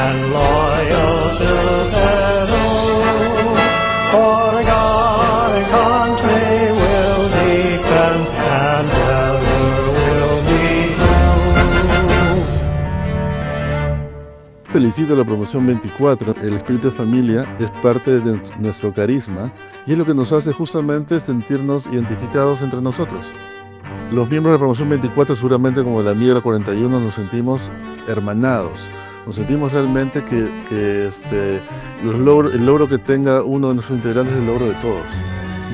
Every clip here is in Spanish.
and loyal to their own. For God and country will defend and ever will be true. Felicito a la promoción 24. El espíritu de familia es parte de nuestro carisma y es lo que nos hace justamente sentirnos identificados entre nosotros. Los miembros de la promoción 24, seguramente como la mía de la 41, nos sentimos hermanados. Nos sentimos realmente que el logro que tenga uno de nuestros integrantes es el logro de todos.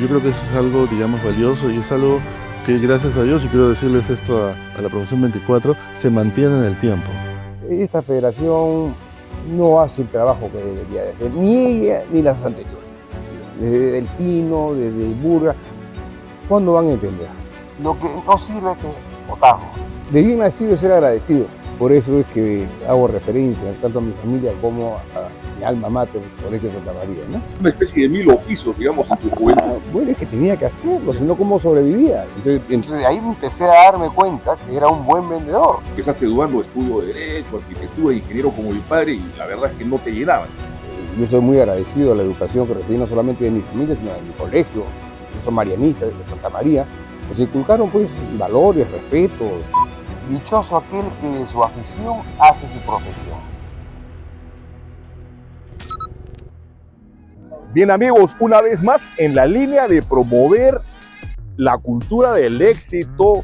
Yo creo que eso es algo, digamos, valioso y es algo que, gracias a Dios, y quiero decirles esto a la promoción 24, se mantiene en el tiempo. Esta federación no hace el trabajo que debería hacer, ni ella ni las anteriores. Desde Delfino, desde Burga, ¿cuándo van a entender? Lo que no sirve es que votamos. De bien nacido es ser agradecido. Por eso es que hago referencia tanto a mi familia como a mi alma mater, el Colegio Santa María, ¿no? Una especie de 1000 oficios, digamos, en tu juventud. Bueno, es que tenía que hacerlo, si no, ¿cómo sobrevivía? Entonces ahí empecé a darme cuenta que era un buen vendedor. Empezaste dudando de estudio de Derecho, Arquitectura, Ingeniero como mi padre, y la verdad es que no te llenaban. Yo soy muy agradecido a la educación que recibí, no solamente de mi familia, sino de mi colegio. Yo soy marianista de Santa María. Nos inculcaron pues valores, respeto. Dichoso aquel que de su afición hace su profesión. Bien amigos, una vez más en la línea de promover la cultura del éxito,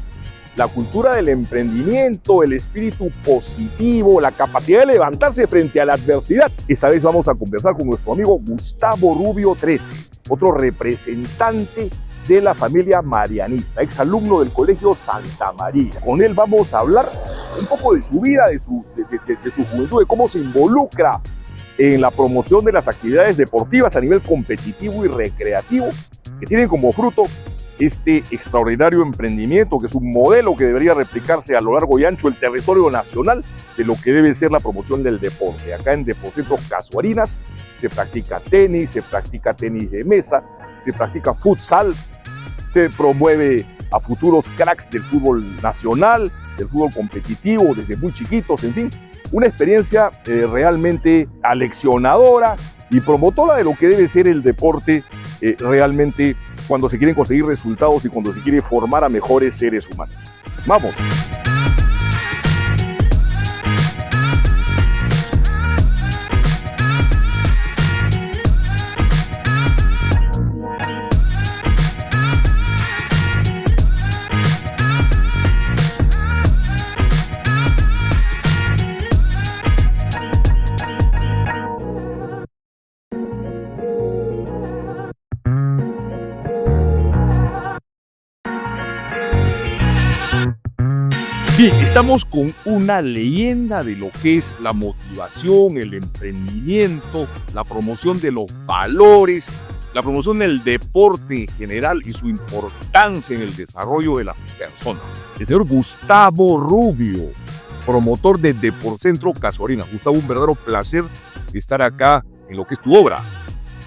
la cultura del emprendimiento, el espíritu positivo, la capacidad de levantarse frente a la adversidad. Esta vez vamos a conversar con nuestro amigo Gustavo Rubio 13, otro representante de la familia marianista, exalumno del Colegio Santa María. Con él vamos a hablar un poco de su vida, de su juventud, de cómo se involucra en la promoción de las actividades deportivas a nivel competitivo y recreativo, que tienen como fruto este extraordinario emprendimiento, que es un modelo que debería replicarse a lo largo y ancho del territorio nacional de lo que debe ser la promoción del deporte. Acá en Deporcentro Casuarinas se practica tenis de mesa, se practica futsal, se promueve a futuros cracks del fútbol nacional, del fútbol competitivo, desde muy chiquitos, en fin, una experiencia realmente aleccionadora y promotora de lo que debe ser el deporte realmente cuando se quieren conseguir resultados y cuando se quiere formar a mejores seres humanos. ¡Vamos! Bien, estamos con una leyenda de lo que es la motivación, el emprendimiento, la promoción de los valores, la promoción del deporte en general y su importancia en el desarrollo de las personas. El señor Gustavo Rubio, promotor de Deporcentro Casuarinas. Gustavo, un verdadero placer estar acá en lo que es tu obra.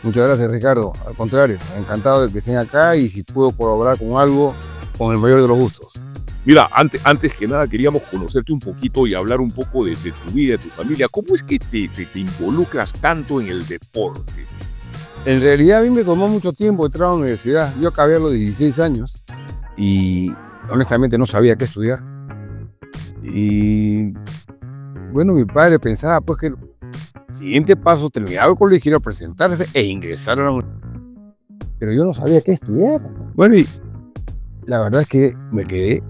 Muchas gracias, Ricardo. Al contrario, encantado de que estén acá y si puedo colaborar con algo, con el mayor de los gustos. Mira, antes que nada queríamos conocerte un poquito y hablar un poco de tu vida, de tu familia. ¿Cómo es que te involucras tanto en el deporte? En realidad a mí me tomó mucho tiempo entrar a la universidad. Yo acabé a los 16 años y honestamente no sabía qué estudiar. Y bueno, mi padre pensaba pues que el siguiente paso, terminar el colegio, era presentarse e ingresar a la universidad. Pero yo no sabía qué estudiar. Bueno, y la verdad es que me quedé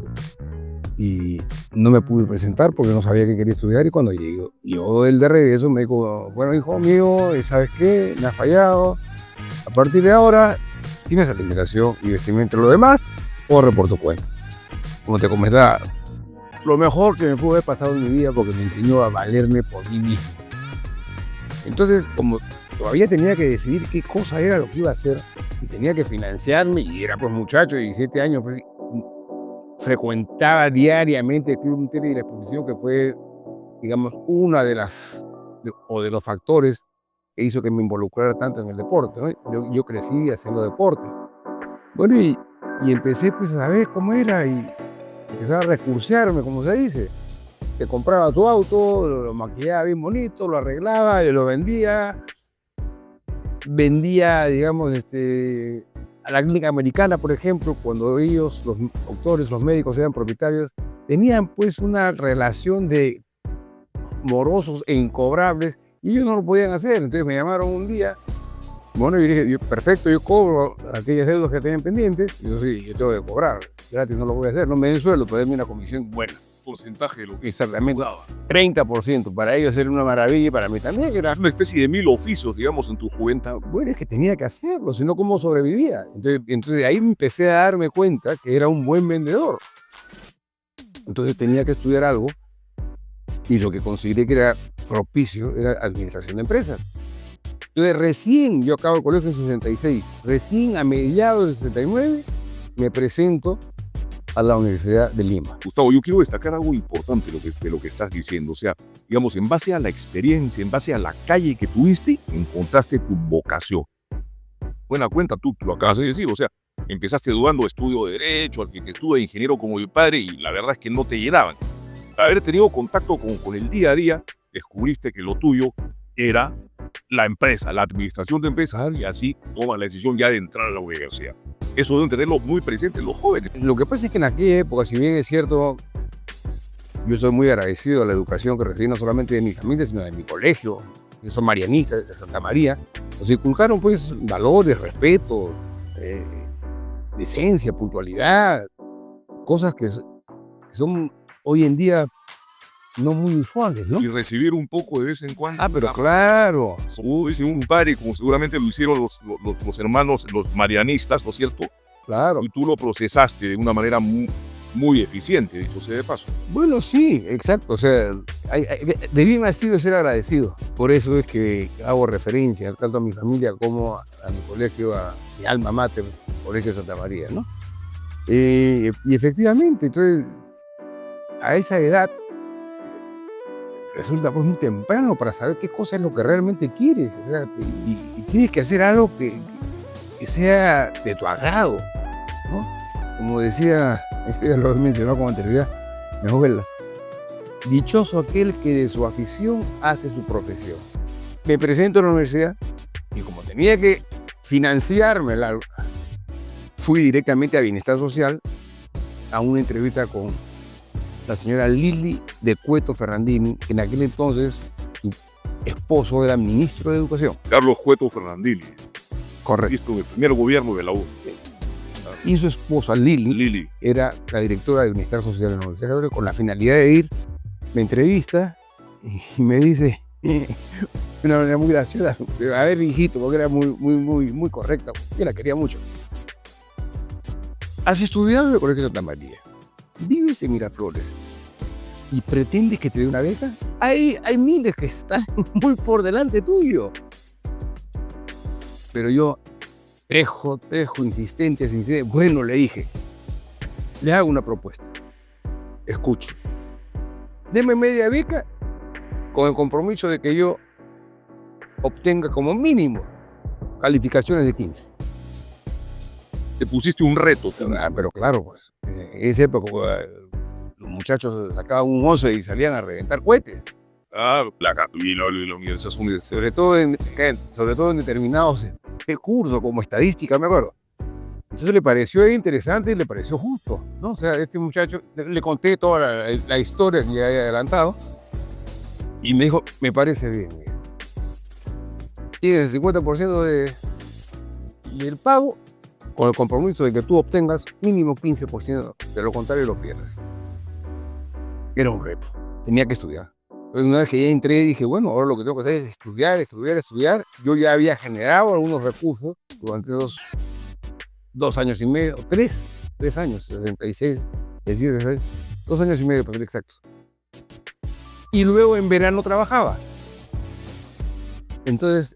y no me pude presentar porque no sabía qué quería estudiar. Y cuando llegó él de regreso me dijo, bueno, hijo mío, ¿sabes qué? Me ha fallado. A partir de ahora tienes alimentación y vestimenta. Lo demás, corre por tu cuenta. Como te comentaba, lo mejor que me pudo haber pasado en mi vida porque me enseñó a valerme por mí mismo. Entonces, como todavía tenía que decidir qué cosa era lo que iba a hacer y tenía que financiarme, y era pues muchacho de 17 años, pues, frecuentaba diariamente el Club Inter y la exposición, que fue, digamos, una de los factores que hizo que me involucrara tanto en el deporte, ¿no? Yo crecí haciendo deporte. Bueno, y empecé pues a ver cómo era y empezar a recursearme, como se dice. te compraba tu auto, lo maquillaba bien bonito, lo arreglaba y lo vendía. Vendía, digamos, a la clínica americana, por ejemplo, cuando ellos, los doctores, los médicos eran propietarios, tenían pues una relación de morosos e incobrables y ellos no lo podían hacer. Entonces me llamaron un día, bueno, y dije, perfecto, yo cobro aquellas deudas que tenían pendientes. Y yo sí, yo tengo que cobrar, gratis no lo voy a hacer, no me den sueldo, pero denme una comisión buena. Porcentaje de lo que Exactamente, 30%, para ellos era una maravilla y para mí también era. es una especie de 1000 oficios, digamos, en tu juventud. Bueno, es que tenía que hacerlo, si no, ¿cómo sobrevivía? Entonces de ahí empecé a darme cuenta que era un buen vendedor. Entonces tenía que estudiar algo y lo que consideré que era propicio era administración de empresas. Entonces recién, yo acabo el colegio en 66, recién a mediados del 69 me presento a la Universidad de Lima. Gustavo, yo quiero destacar algo importante de lo que estás diciendo. O sea, digamos, en base a la experiencia, en base a la calle que tuviste, encontraste tu vocación. Buena cuenta, tú lo acabas de decir. O sea, empezaste dudando estudio de Derecho, arquitectura, ingeniero como mi padre, y la verdad es que no te llenaban. Haber tenido contacto con el día a día, descubriste que lo tuyo era la empresa, la administración de empresas, y así tomas la decisión ya de entrar a la universidad. Eso deben tenerlo muy presente los jóvenes. Lo que pasa es que en aquella época, si bien es cierto, yo soy muy agradecido a la educación que recibí no solamente de mi familia, sino de mi colegio, que son marianistas de Santa María, nos inculcaron pues valores, respeto, decencia, puntualidad, cosas que son hoy en día no muy usuales, ¿no? Y recibir un poco de vez en cuando. Ah, pero claro. Como dice un padre, como seguramente lo hicieron los hermanos, los marianistas, ¿no es cierto? Claro. Y tú lo procesaste de una manera muy eficiente, dicho sea de paso. Bueno, sí, exacto. O sea, debí haber sido ser agradecido. Por eso es que hago referencia tanto a mi familia como a mi colegio, a mi alma mater, Colegio Santa María, ¿no? Y efectivamente, entonces, a esa edad, resulta pues muy temprano para saber qué cosa es lo que realmente quieres. O sea, y tienes que hacer algo que sea de tu agrado, ¿no? Como decía, ya lo he mencionado con anterioridad, mi abuela, dichoso aquel que de su afición hace su profesión. Me presento a la universidad y como tenía que financiármela, fui directamente a Bienestar Social a una entrevista con la señora Lili de Cueto Ferrandini, que en aquel entonces su esposo era ministro de Educación. Carlos Cueto Ferrandini. Correcto. Esto en el primer gobierno de la U. Y su esposa Lili era la directora de Bienestar Social en la Universidad Católica, con la finalidad de ir, me entrevista y me dice, de una manera muy graciosa, a ver, hijito, porque era muy correcta, yo la quería mucho. Has estudiado en el Colegio Santa María, vives en Miraflores y pretendes que te dé una beca. Hay miles que están muy por delante tuyo. Pero yo, tejo, insistente. Bueno, le dije, le hago una propuesta. Escucho. Deme media beca con el compromiso de que yo obtenga como mínimo calificaciones de 15. Te pusiste un reto. Pero claro, pues, en esa época los muchachos sacaban un 11 y salían a reventar cohetes. Ah, y la universidad Sobre todo en determinados cursos, como estadística, me acuerdo. Entonces le pareció interesante y le pareció justo, ¿no? O sea, este muchacho, le conté toda la historia que ya había adelantado y me dijo, me parece bien. Tienes el 50% del pago con el compromiso de que tú obtengas mínimo 15%, de lo contrario lo pierdes. Era un reto, tenía que estudiar. Entonces, una vez que ya entré, dije, bueno, ahora lo que tengo que hacer es estudiar. Yo ya había generado algunos recursos durante 2 años y medio, 3 años, 66, 2 años y medio para ser exactos. Y luego en verano trabajaba. Entonces,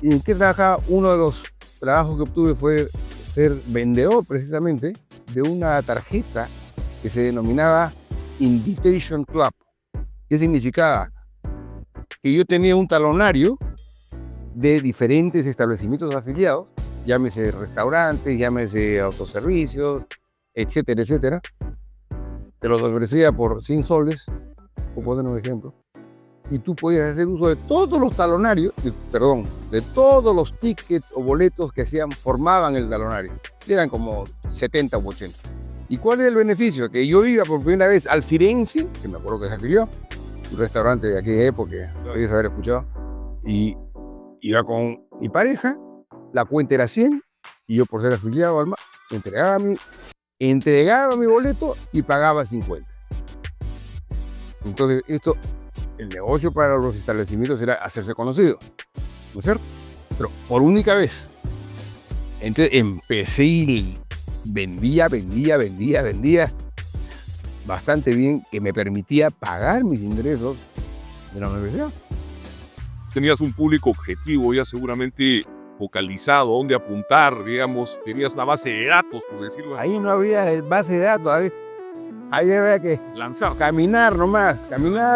¿en qué trabajaba? Uno de los trabajos que obtuve fue ser vendedor precisamente de una tarjeta que se denominaba Invitation Club. ¿Qué significaba? Que yo tenía un talonario de diferentes establecimientos afiliados, llámese restaurantes, llámese autoservicios, etcétera, etcétera. Te los ofrecía por 100 soles por poner un ejemplo, y tú podías hacer uso de todos los talonarios, de todos los tickets o boletos que formaban el talonario. Eran como 70 u 80. ¿Y cuál es el beneficio? Que yo iba por primera vez al Firenze, que me acuerdo que se afilió, un restaurante de aquella época, debías haber escuchado, y iba con mi pareja, la cuenta era 100, y yo por ser afiliado al entregaba mi boleto y pagaba 50. Entonces, el negocio para los establecimientos era hacerse conocido, ¿no es cierto? Pero por única vez. Entonces empecé y vendía bastante bien, que me permitía pagar mis ingresos de la universidad. Tenías un público objetivo ya seguramente focalizado, dónde apuntar, digamos, tenías una base de datos, por decirlo así. Ahí no había base de datos, ahí había que Lanzar. caminar nomás,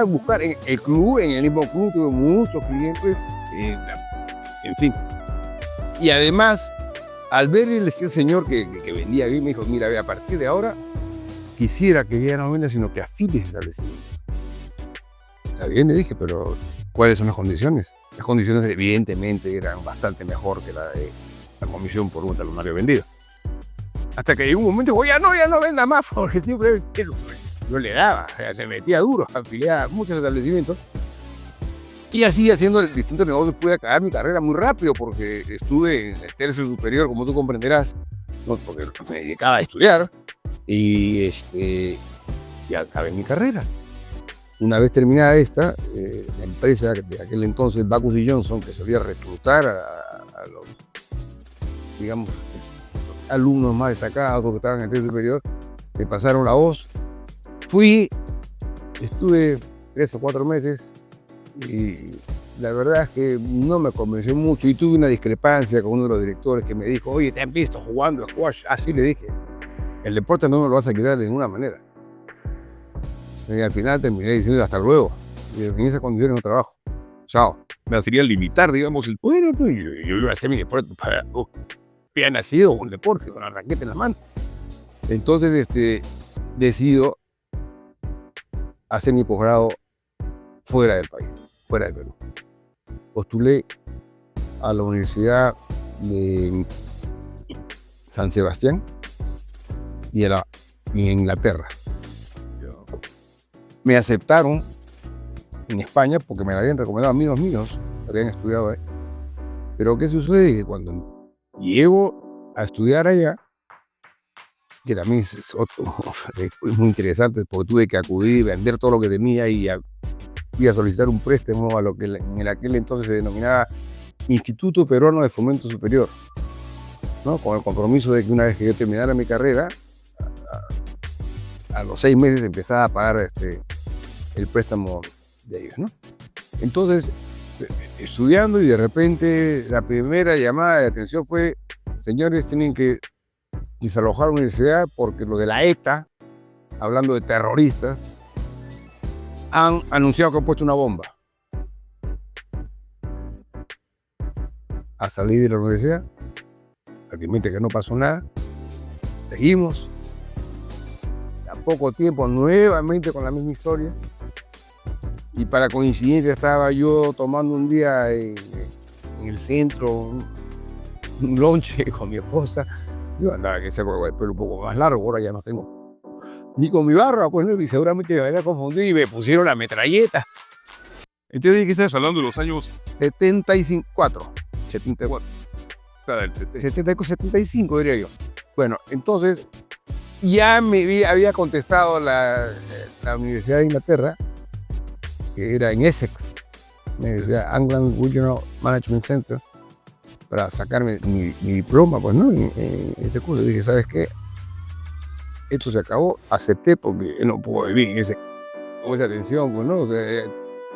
buscar en el club, en el mismo club tuve muchos clientes, en fin. Y además, al ver el señor que vendía bien, me dijo, mira, a partir de ahora, quisiera que ya no vendas, sino que afiles establecimientos. Está bien, le dije, pero ¿cuáles son las condiciones? Las condiciones evidentemente eran bastante mejor que la de la comisión por un talonario vendido. Hasta que llegó un momento, ya no venda más, porque siempre yo le daba, se metía duro, afiliaba a muchos establecimientos. Y así, haciendo distintos negocios, pude acabar mi carrera muy rápido, porque estuve en el tercio superior, como tú comprenderás, ¿no? Porque me dedicaba a estudiar, y acabé mi carrera. Una vez terminada esta, la empresa de aquel entonces, Backus & Johnson, que solía reclutar a los, digamos, alumnos más destacados que estaban en el tercio superior, me pasaron la voz. Estuve 3 o 4 meses y la verdad es que no me convenció mucho y tuve una discrepancia con uno de los directores que me dijo, oye, ¿te han visto jugando a squash? Así le dije, el deporte no me lo vas a quitar de ninguna manera. Y al final terminé diciendo hasta luego, y en esas condiciones no trabajo. Chao. Me hacía limitar, digamos, el poder. Yo iba a hacer mi deporte para... había nacido un deporte con la raqueta en la mano. Entonces decido hacer mi posgrado fuera del país, fuera del Perú. Postulé a la Universidad de San Sebastián y en Inglaterra. Me aceptaron en España porque me la habían recomendado amigos míos que habían estudiado ahí. Pero ¿qué sucede? Que cuando llego a estudiar allá, que también es muy interesante porque tuve que acudir, vender todo lo que tenía y fui a solicitar un préstamo a lo que en aquel entonces se denominaba Instituto Peruano de Fomento Superior, ¿no? Con el compromiso de que una vez que yo terminara mi carrera, a los 6 meses empezaba a pagar el préstamo de ellos, ¿no? Entonces, estudiando y de repente la primera llamada de atención fue, señores, tienen que desalojar la universidad porque los de la ETA, hablando de terroristas, han anunciado que han puesto una bomba. A salir de la universidad, prácticamente que no pasó nada, seguimos, a poco tiempo nuevamente con la misma historia, y para coincidencia estaba yo tomando un día en el centro un lonche con mi esposa. Yo andaba que con el pelo un poco más largo, ahora ya no tengo ni con mi barba, pues y seguramente me había confundido y me pusieron la metralleta. Entonces, ¿qué estás hablando de los años 74? 75 diría yo. Bueno, entonces ya había contestado la Universidad de Inglaterra, que era en Essex, la Universidad England Regional Management Center, para sacarme mi diploma, pues, ¿no? En ese curso. Dije, ¿sabes qué? Esto se acabó, acepté porque no puedo vivir con esa tensión, pues, ¿no? O sea,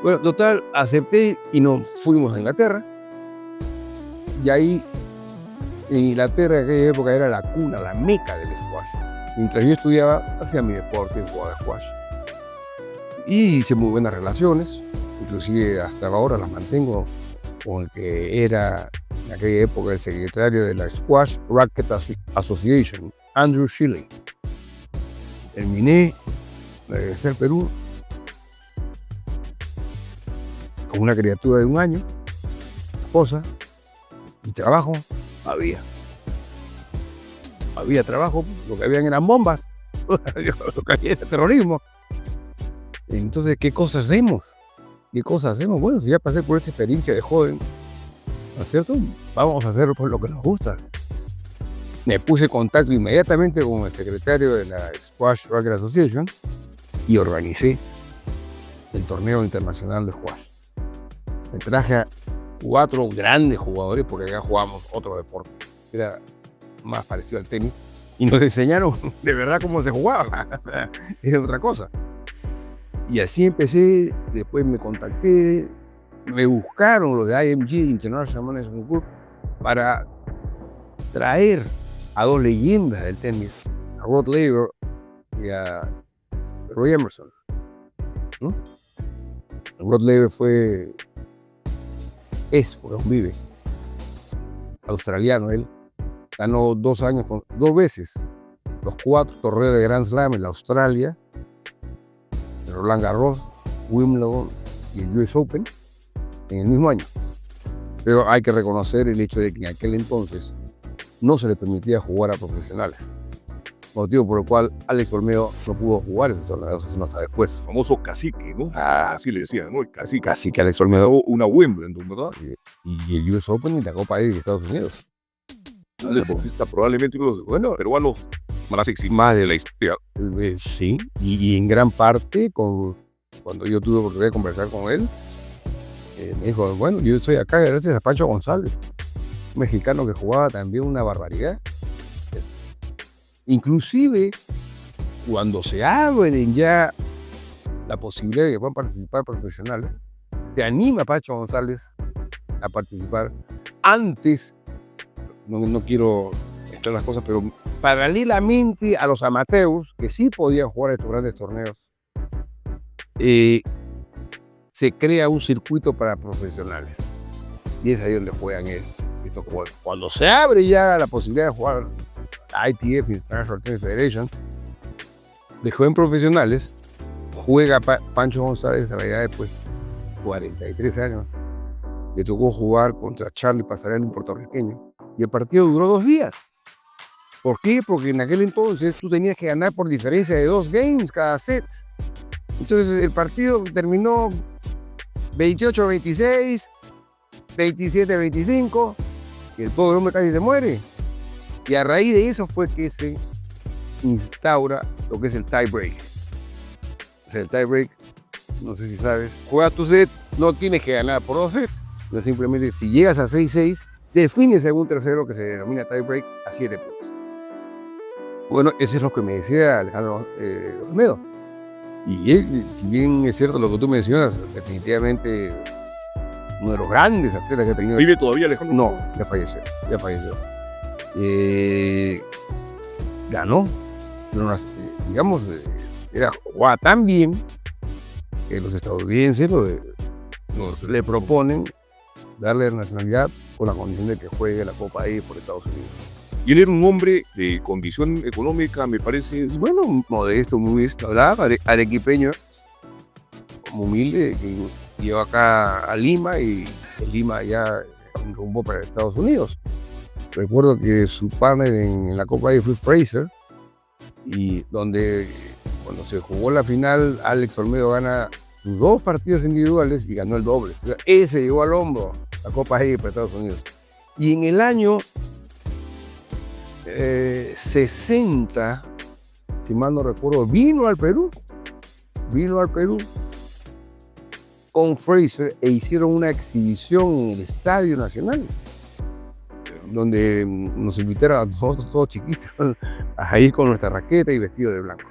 bueno, total, acepté y nos fuimos a Inglaterra. Y ahí, en Inglaterra, en aquella época, era la cuna, la meca del squash. Mientras yo estudiaba, hacía mi deporte, jugaba squash. Y hice muy buenas relaciones, inclusive hasta ahora las mantengo con el que era en aquella época el secretario de la Squash Racket Association, Andrew Shilley. Terminé, regresé al Perú con una criatura de 1 año, esposa y trabajo, había trabajo, lo que habían eran bombas, lo que había era terrorismo. Entonces, ¿qué cosas hacemos? Bueno, si ya pasé por esta experiencia de joven, ¿no es cierto? Vamos a hacer pues lo que nos gusta. Me puse en contacto inmediatamente con el secretario de la Squash Racket Association y organicé el torneo internacional de squash. Me traje a 4 grandes jugadores, porque acá jugamos otro deporte, era más parecido al tenis, y nos enseñaron de verdad cómo se jugaba. Es otra cosa. Y así empecé, después me contacté, me buscaron los de IMG, International Management Group, para traer a 2 leyendas del tenis, a Rod Laver y a Roy Emerson. ¿No? Rod Laver porque aún vive, australiano él, ganó 2 veces los 4 torneos de Grand Slam en la Australia, el Roland Garros, Wimbledon y el US Open en el mismo año. Pero hay que reconocer el hecho de que en aquel entonces no se le permitía jugar a profesionales, motivo por el cual Alex Olmedo no pudo jugar esos torneos hasta después. Famoso cacique, ¿no? Así le decían, ¿no? Cacique Alex Olmedo. Una Wimbledon, ¿verdad? Y el US Open y la Copa de Estados Unidos. El deportista probablemente uno de los peruanos más de la historia. Sí, y en gran parte, cuando yo tuve oportunidad de conversar con él, me dijo, bueno, yo estoy acá gracias a Pancho González, un mexicano que jugaba también una barbaridad. Inclusive, cuando se abren ya la posibilidad de que puedan participar profesionales, te anima Pancho González a participar antes. No quiero entrar las cosas, pero paralelamente a los amateurs que sí podían jugar estos grandes torneos, se crea un circuito para profesionales. Y es ahí donde juegan estos juegos. Cuando se abre ya la posibilidad de jugar ITF, International Tennis Federation, de joven profesionales, juega Pancho González a la edad de 43 años. Le tocó jugar contra Charlie Pasarelli, un puertorriqueño. Y el partido duró 2 días. ¿Por qué? Porque en aquel entonces tú tenías que ganar por diferencia de 2 games cada set. Entonces el partido terminó 28-26, 27-25, y el pobre hombre casi se muere. Y a raíz de eso fue que se instaura lo que es el tie break. O sea, el tie break, no sé si sabes, juegas tu set, no tienes que ganar por 2 sets. No, simplemente si llegas a 6-6, defines algún tercero que se denomina tie break a 7 puntos. Bueno, eso es lo que me decía Alejandro Olmedo. Y él, si bien es cierto lo que tú mencionas, definitivamente uno de los grandes atletas que ha tenido. ¿Vive todavía Alejandro? No, ya falleció. Ganó, pero digamos, jugaba tan bien que los estadounidenses le proponen darle la nacionalidad con la condición de que juegue la Copa ahí por Estados Unidos. Y él era un hombre de condición económica, me parece. Bueno, modesto, muy arequipeño, humilde, que llegó acá a Lima y de Lima ya rumbo para Estados Unidos. Recuerdo que su partner en la Copa ahí fue Fraser, y donde cuando se jugó la final, Alex Olmedo gana sus 2 partidos individuales y ganó el doble. O sea, ese llegó al hombro, la Copa ahí para Estados Unidos. Y en el año 60, si mal no recuerdo, vino al Perú con Fraser e hicieron una exhibición en el Estadio Nacional, donde nos invitaron a nosotros todos chiquitos a ir con nuestra raqueta y vestido de blanco.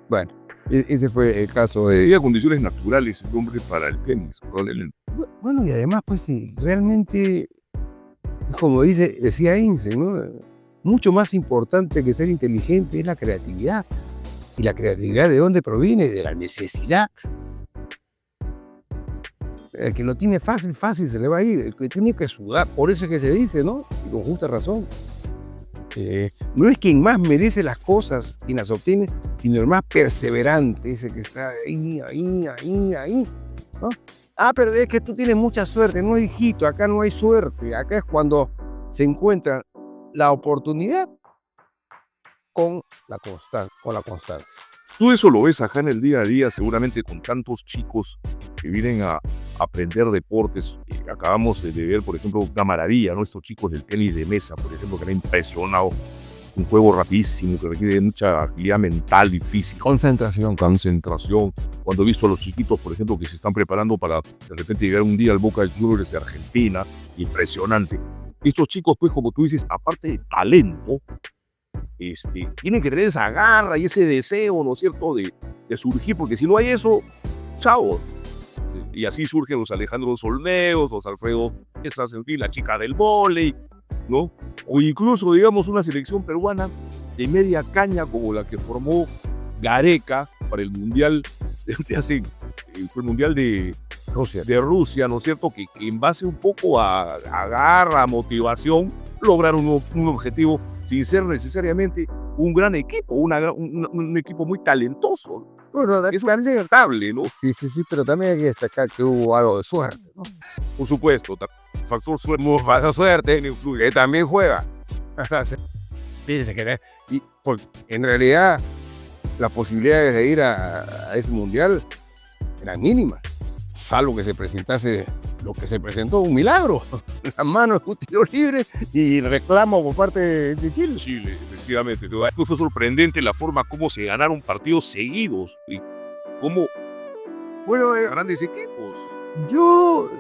Bueno, ese fue el caso de... Había condiciones naturales el hombre para el tenis. Bueno, y además, pues sí, realmente, como decía Einstein, ¿no? Mucho más importante que ser inteligente es la creatividad. ¿Y la creatividad de dónde proviene? De la necesidad. El que lo tiene fácil se le va a ir. El que tiene que sudar, por eso es que se dice, ¿no? Y con justa razón. No es quien más merece las cosas quien las obtiene, sino el más perseverante, ese que está ahí, ¿no? pero es que tú tienes mucha suerte. No, hijito, acá no hay suerte. Acá es cuando se encuentra la oportunidad con la constancia. Tú eso lo ves acá en el día a día, seguramente con tantos chicos que vienen a aprender deportes. Acabamos de ver, por ejemplo, una maravilla, ¿no? Estos chicos del tenis de mesa, por ejemplo, que me han impresionado. Un juego rapidísimo que requiere mucha agilidad mental y física. Concentración. Cuando he visto a los chiquitos, por ejemplo, que se están preparando para de repente llegar un día al Boca Juniors de Argentina, impresionante. Estos chicos, pues, como tú dices, aparte de talento, tienen que tener esa garra y ese deseo, ¿no es cierto?, de surgir, porque si no hay eso, chavos. Sí. Y así surgen los Alejandro Solneos, los Alfredo, la chica del vóley, ¿no? O incluso, digamos, una selección peruana de media caña como la que formó Gareca para el Mundial fue el Mundial de Rusia, ¿no es cierto? Que en base un poco a garra, a motivación, lograron un objetivo sin ser necesariamente un gran equipo, un equipo muy talentoso. Bueno, es aceptable, ¿no? Sí, pero también hay que destacar que hubo algo de suerte, ¿no? Por supuesto, factor suerte que también juega. Fíjense que en realidad las posibilidades de ir a ese mundial eran mínimas, salvo que se presentase lo que se presentó, un milagro. Las manos, un tiro libre y reclamo por parte de Chile. Chile, efectivamente. Fue sorprendente la forma como se ganaron partidos seguidos y cómo grandes equipos. Yo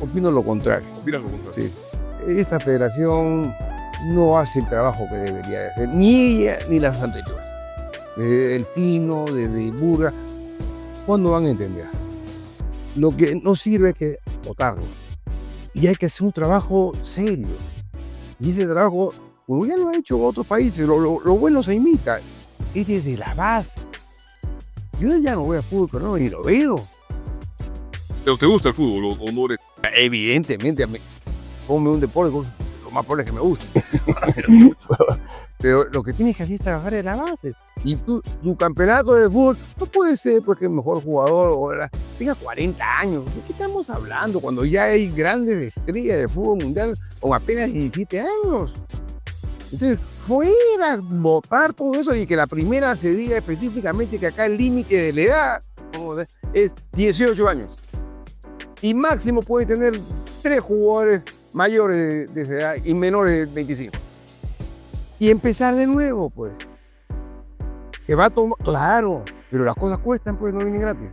opino lo contrario. Sí. Esta federación no hace el trabajo que debería de hacer, ni ella ni las anteriores. Desde el Fino, desde Burga, ¿cuándo van a entender? Lo que no sirve es que votarlo. Y hay que hacer un trabajo serio. Y ese trabajo, como ya lo ha hecho otros países, lo bueno se imita. Es desde la base. Yo ya no voy a fútbol, pero no, ni lo veo. ¿Pero te gusta el fútbol o no eres? Evidentemente, ponme un deporte, lo más probable es que me guste. Pero lo que tienes que hacer es trabajar en la base. Y tu campeonato de fútbol no puede ser porque el mejor jugador tenga 40 años. ¿De qué estamos hablando? Cuando ya hay grandes estrellas de fútbol mundial con apenas 17 años. Entonces, fuera, votar todo eso y que la primera se diga específicamente que acá el límite de la edad es 18 años. Y máximo puede tener 3 jugadores mayores de esa edad y menores de 25. Y empezar de nuevo, pues. Que va a tomar, claro, pero las cosas cuestan, pues no vienen gratis.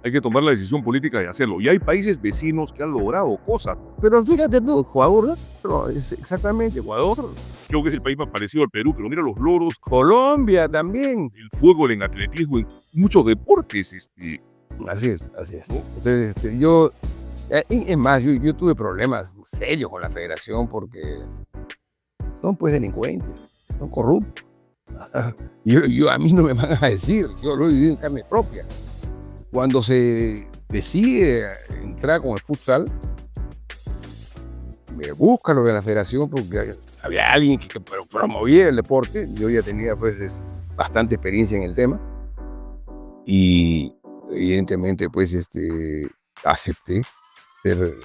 Hay que tomar la decisión política de hacerlo. Y hay países vecinos que han logrado cosas. Pero fíjate tú, Ecuador, ¿no? Es exactamente Ecuador. Creo que es el país más parecido al Perú, pero mira los logros. Colombia también. El fútbol, en atletismo, en muchos deportes. Así es. ¿No? Entonces, es más, yo tuve problemas serios con la federación porque son pues delincuentes, son corruptos. A mí no me van a decir, yo lo he vivido en carne propia. Cuando se decide entrar con el futsal, me busca lo de la federación porque había alguien que promovía el deporte. Yo ya tenía pues bastante experiencia en el tema y evidentemente pues acepté ser,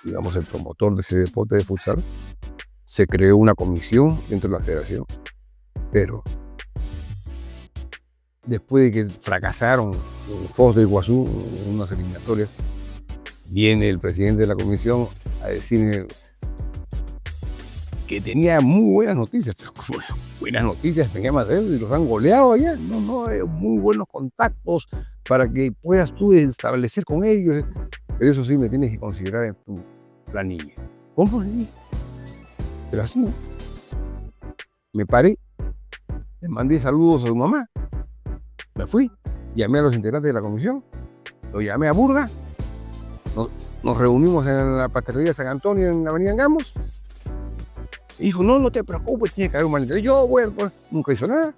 digamos, el promotor de ese deporte de futsal. Se creó una comisión dentro de la federación, pero después de que fracasaron en Foz de Iguazú en unas eliminatorias, viene el presidente de la comisión a decirme que tenía muy buenas noticias, pero como buenas noticias tenía más de eso y los han goleado allá, muy buenos contactos para que puedas tú establecer con ellos, pero eso sí me tienes que considerar en tu planilla. ¿Cómo le dije? Pero así, me paré, le mandé saludos a su mamá, me fui, llamé a los integrantes de la comisión, lo llamé a Burga, nos reunimos en la pastelería de San Antonio en la Avenida Angamos, y dijo, no te preocupes, tiene que haber un malentendido, nunca hizo nada,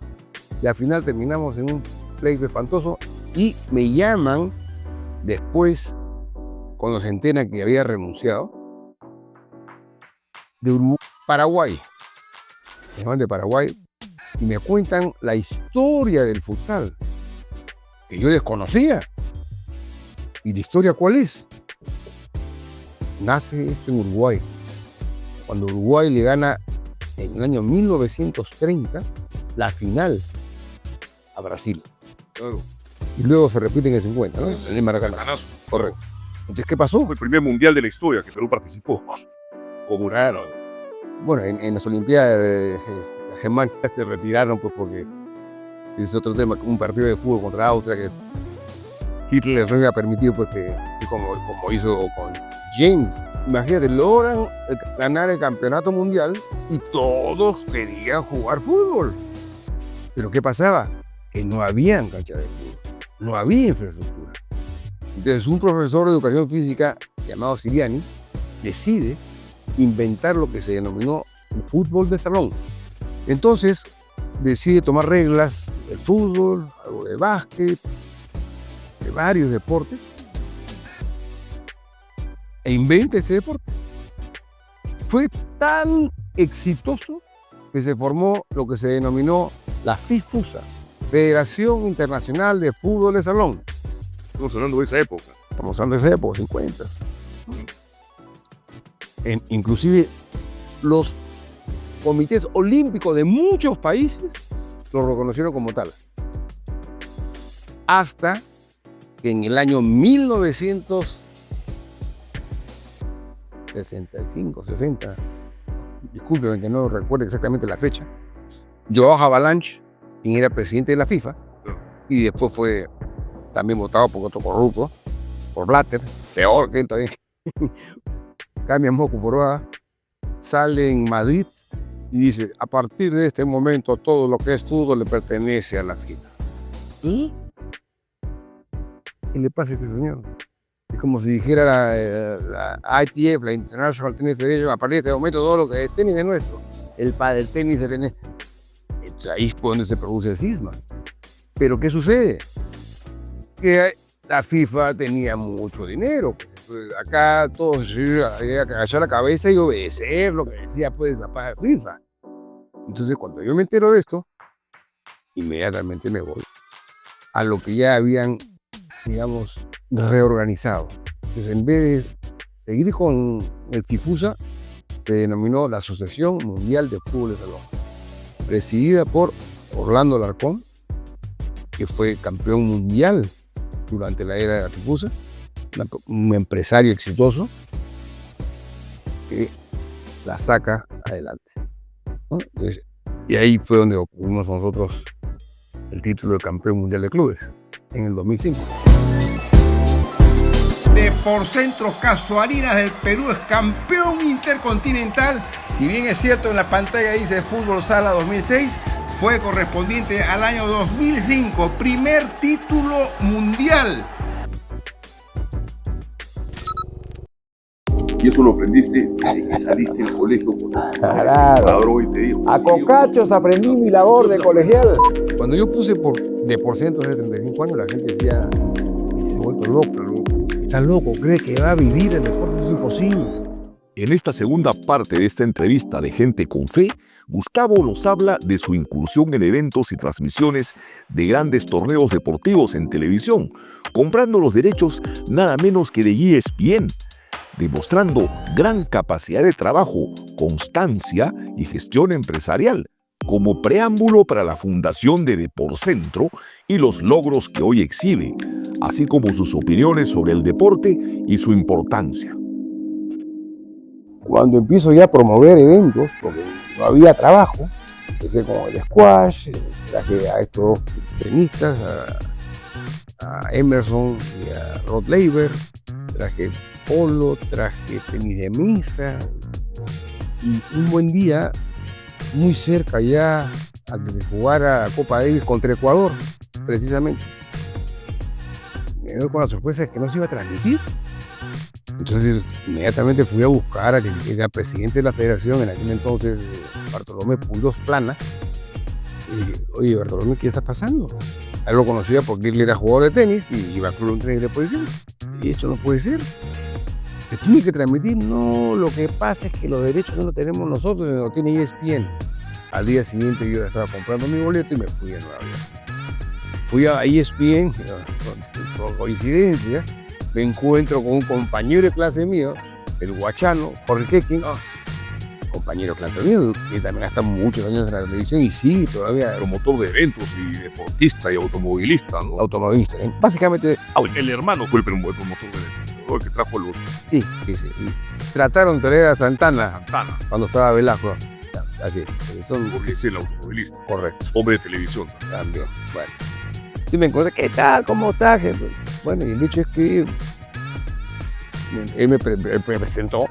y al final terminamos en un pleito espantoso, y me llaman después, cuando se enteran que había renunciado, de Paraguay. Me llaman de Paraguay y me cuentan la historia del futsal, que yo desconocía. ¿Y la historia cuál es? Nace esto en Uruguay, cuando Uruguay le gana en el año 1930 la final a Brasil. Claro. Y luego se repite en el 50, ¿no? En el Maracaná. Ganazo. Correcto. Entonces, ¿qué pasó? Fue el primer mundial de la historia que Perú participó. Como Claro. Bueno, en las Olimpiadas las germanas se retiraron pues porque es otro tema, un partido de fútbol contra Austria que Hitler no iba a permitir pues que como hizo con James. Imagínate, logran ganar el campeonato mundial y todos querían jugar fútbol. Pero ¿qué pasaba? Que no había cancha de fútbol, no había infraestructura. Entonces un profesor de educación física llamado Siriani decide inventar lo que se denominó el fútbol de salón. Entonces decide tomar reglas del fútbol, algo de básquet, de varios deportes, e inventa este deporte. Fue tan exitoso que se formó lo que se denominó la FIFUSA, Federación Internacional de Fútbol de Salón. Estamos hablando de esa época. Estamos hablando de esa época, 50. Inclusive los comités olímpicos de muchos países lo reconocieron como tal. Hasta que en el año 1965, 60, disculpen que no recuerdo exactamente la fecha, Joao Havelange, quien era presidente de la FIFA, y después fue también votado por otro corrupto, por Blatter, peor que él todavía, cambia moco por va, sale en Madrid y dice, a partir de este momento todo lo que es fútbol le pertenece a la FIFA. ¿Y? ¿Qué le pasa a este señor? Es como si dijera la ITF, la International Tennis Federation, a partir de este momento todo lo que es tenis es nuestro. El padre tenis, el tenis. Entonces, ahí es donde se produce el cisma. Pero ¿qué sucede? Que la FIFA tenía mucho dinero. Pues, acá todos había que agachar la cabeza y obedecer lo que decía pues la paga de FIFA. Entonces cuando yo me entero de esto, inmediatamente me voy a lo que ya habían, digamos, reorganizado. Entonces en vez de seguir con el FIFUSA, se denominó la Asociación Mundial de Fútbol de Salón, presidida por Orlando Alarcón, que fue campeón mundial durante la era de la FIFUSA, un empresario exitoso que la saca adelante, ¿no? Entonces, y ahí fue donde obtuvimos nosotros el título de campeón mundial de clubes en el 2005. Deporcentro Casuarinas del Perú es campeón intercontinental. Si bien es cierto en la pantalla dice Fútbol Sala 2006, fue correspondiente al año 2005, primer título mundial. Y eso lo aprendiste desde que saliste del colegio con Claro. padrón y te dijo. A cocachos aprendí mi labor de colegial. Cuando yo puse de porcentaje de 35 años, la gente decía, se ha vuelto loco, ¿no? Está loco, cree que va a vivir el deporte, es imposible. En esta segunda parte de esta entrevista de Gente con Fe, Gustavo nos habla de su incursión en eventos y transmisiones de grandes torneos deportivos en televisión, comprando los derechos nada menos que de ESPN, demostrando gran capacidad de trabajo, constancia y gestión empresarial, como preámbulo para la fundación de Deporcentro y los logros que hoy exhibe, así como sus opiniones sobre el deporte y su importancia. Cuando empiezo ya a promover eventos, porque no había trabajo, empecé con el squash, traje a estos tenistas, a Emerson y a Rod Laver, traje polo, traje tenis de mesa, y un buen día, muy cerca ya a que se jugara Copa Davis contra Ecuador, precisamente, me doy con la sorpresa de que no se iba a transmitir. Entonces inmediatamente fui a buscar al que era presidente de la federación en aquel entonces, Bartolomé Puyos Planas, y dije, oye Bartolomé, ¿qué está pasando? Él lo conocía porque él era jugador de tenis y iba a club un tenis de posición. Y esto no puede ser. Se tiene que transmitir. No, lo que pasa es que los derechos no los tenemos nosotros, lo tiene ESPN. Al día siguiente yo estaba comprando mi boleto y me fui a Nueva York. Fui a ESPN, por coincidencia, me encuentro con un compañero de clase mío, el guachano, Jorge Kekin, compañero de clase mío, que también ha estado muchos años en la televisión y sí, todavía Promotor de eventos y deportista y automovilista, ¿no? automovilista. Básicamente, El hermano fue el promotor de eventos, ¿no? El que trajo los sí. Trataron de traer a Santana Santana, cuando estaba Velasco. Así es. Son porque es el automovilista, correcto. hombre de televisión. También. Bueno. Sí me encontré, ¿qué tal? ¿Cómo estás? Bueno, y el hecho es que él me presentó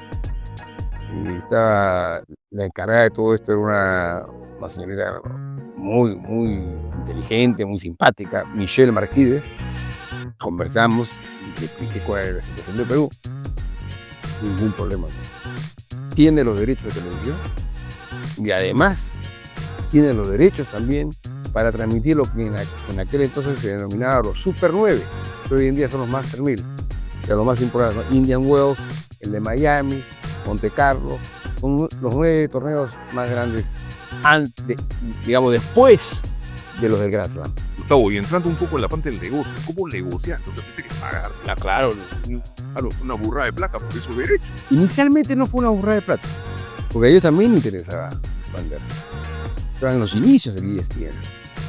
y estaba la encargada de todo esto, era una señorita muy, muy inteligente, muy simpática, Michelle Marquídez. Conversamos y le expliqué cuál era la situación de Perú. Ningún problema. Tiene los derechos de televisión y además tiene los derechos también para transmitir lo que en aquel entonces se denominaba los Super 9, que hoy en día son los Master 1000, de los más importantes, ¿no? Indian Wells, el de Miami, Monte Carlo, son los 9 torneos más grandes digamos, después de los del Grand Slam. Gustavo, y entrando un poco en la parte del negocio, ¿cómo negociaste? O sea, tienes que pagar. Claro, Una burrada de plata por esos derechos. inicialmente no fue una burrada de plata, porque a ellos también interesaba expandirse. Estaban en los inicios del ESPN.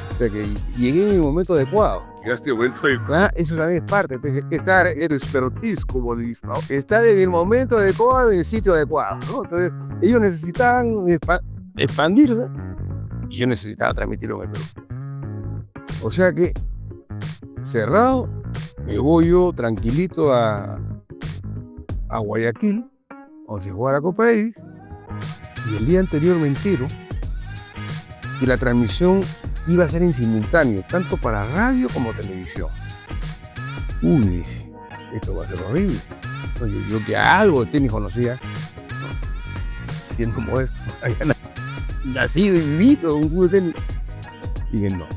O sea que llegué en el momento adecuado. Llegaste a momento de Eso también es parte, pues, estar el expertise como dice, ¿no? Estar en el momento adecuado, en el sitio adecuado, ¿no? Entonces, ellos necesitaban expandirse y yo necesitaba transmitirlo en el Perú. O sea que, cerrado, me voy yo tranquilito a Guayaquil, donde se juega la Copa Davis, y el día anterior me entero que la transmisión iba a ser en simultáneo, tanto para radio como televisión. Uy, esto va a ser horrible. Oye, yo que algo de tenis conocía, ¿no? Siendo modesto, había nacido y vivido un club de tenis. Dije, no,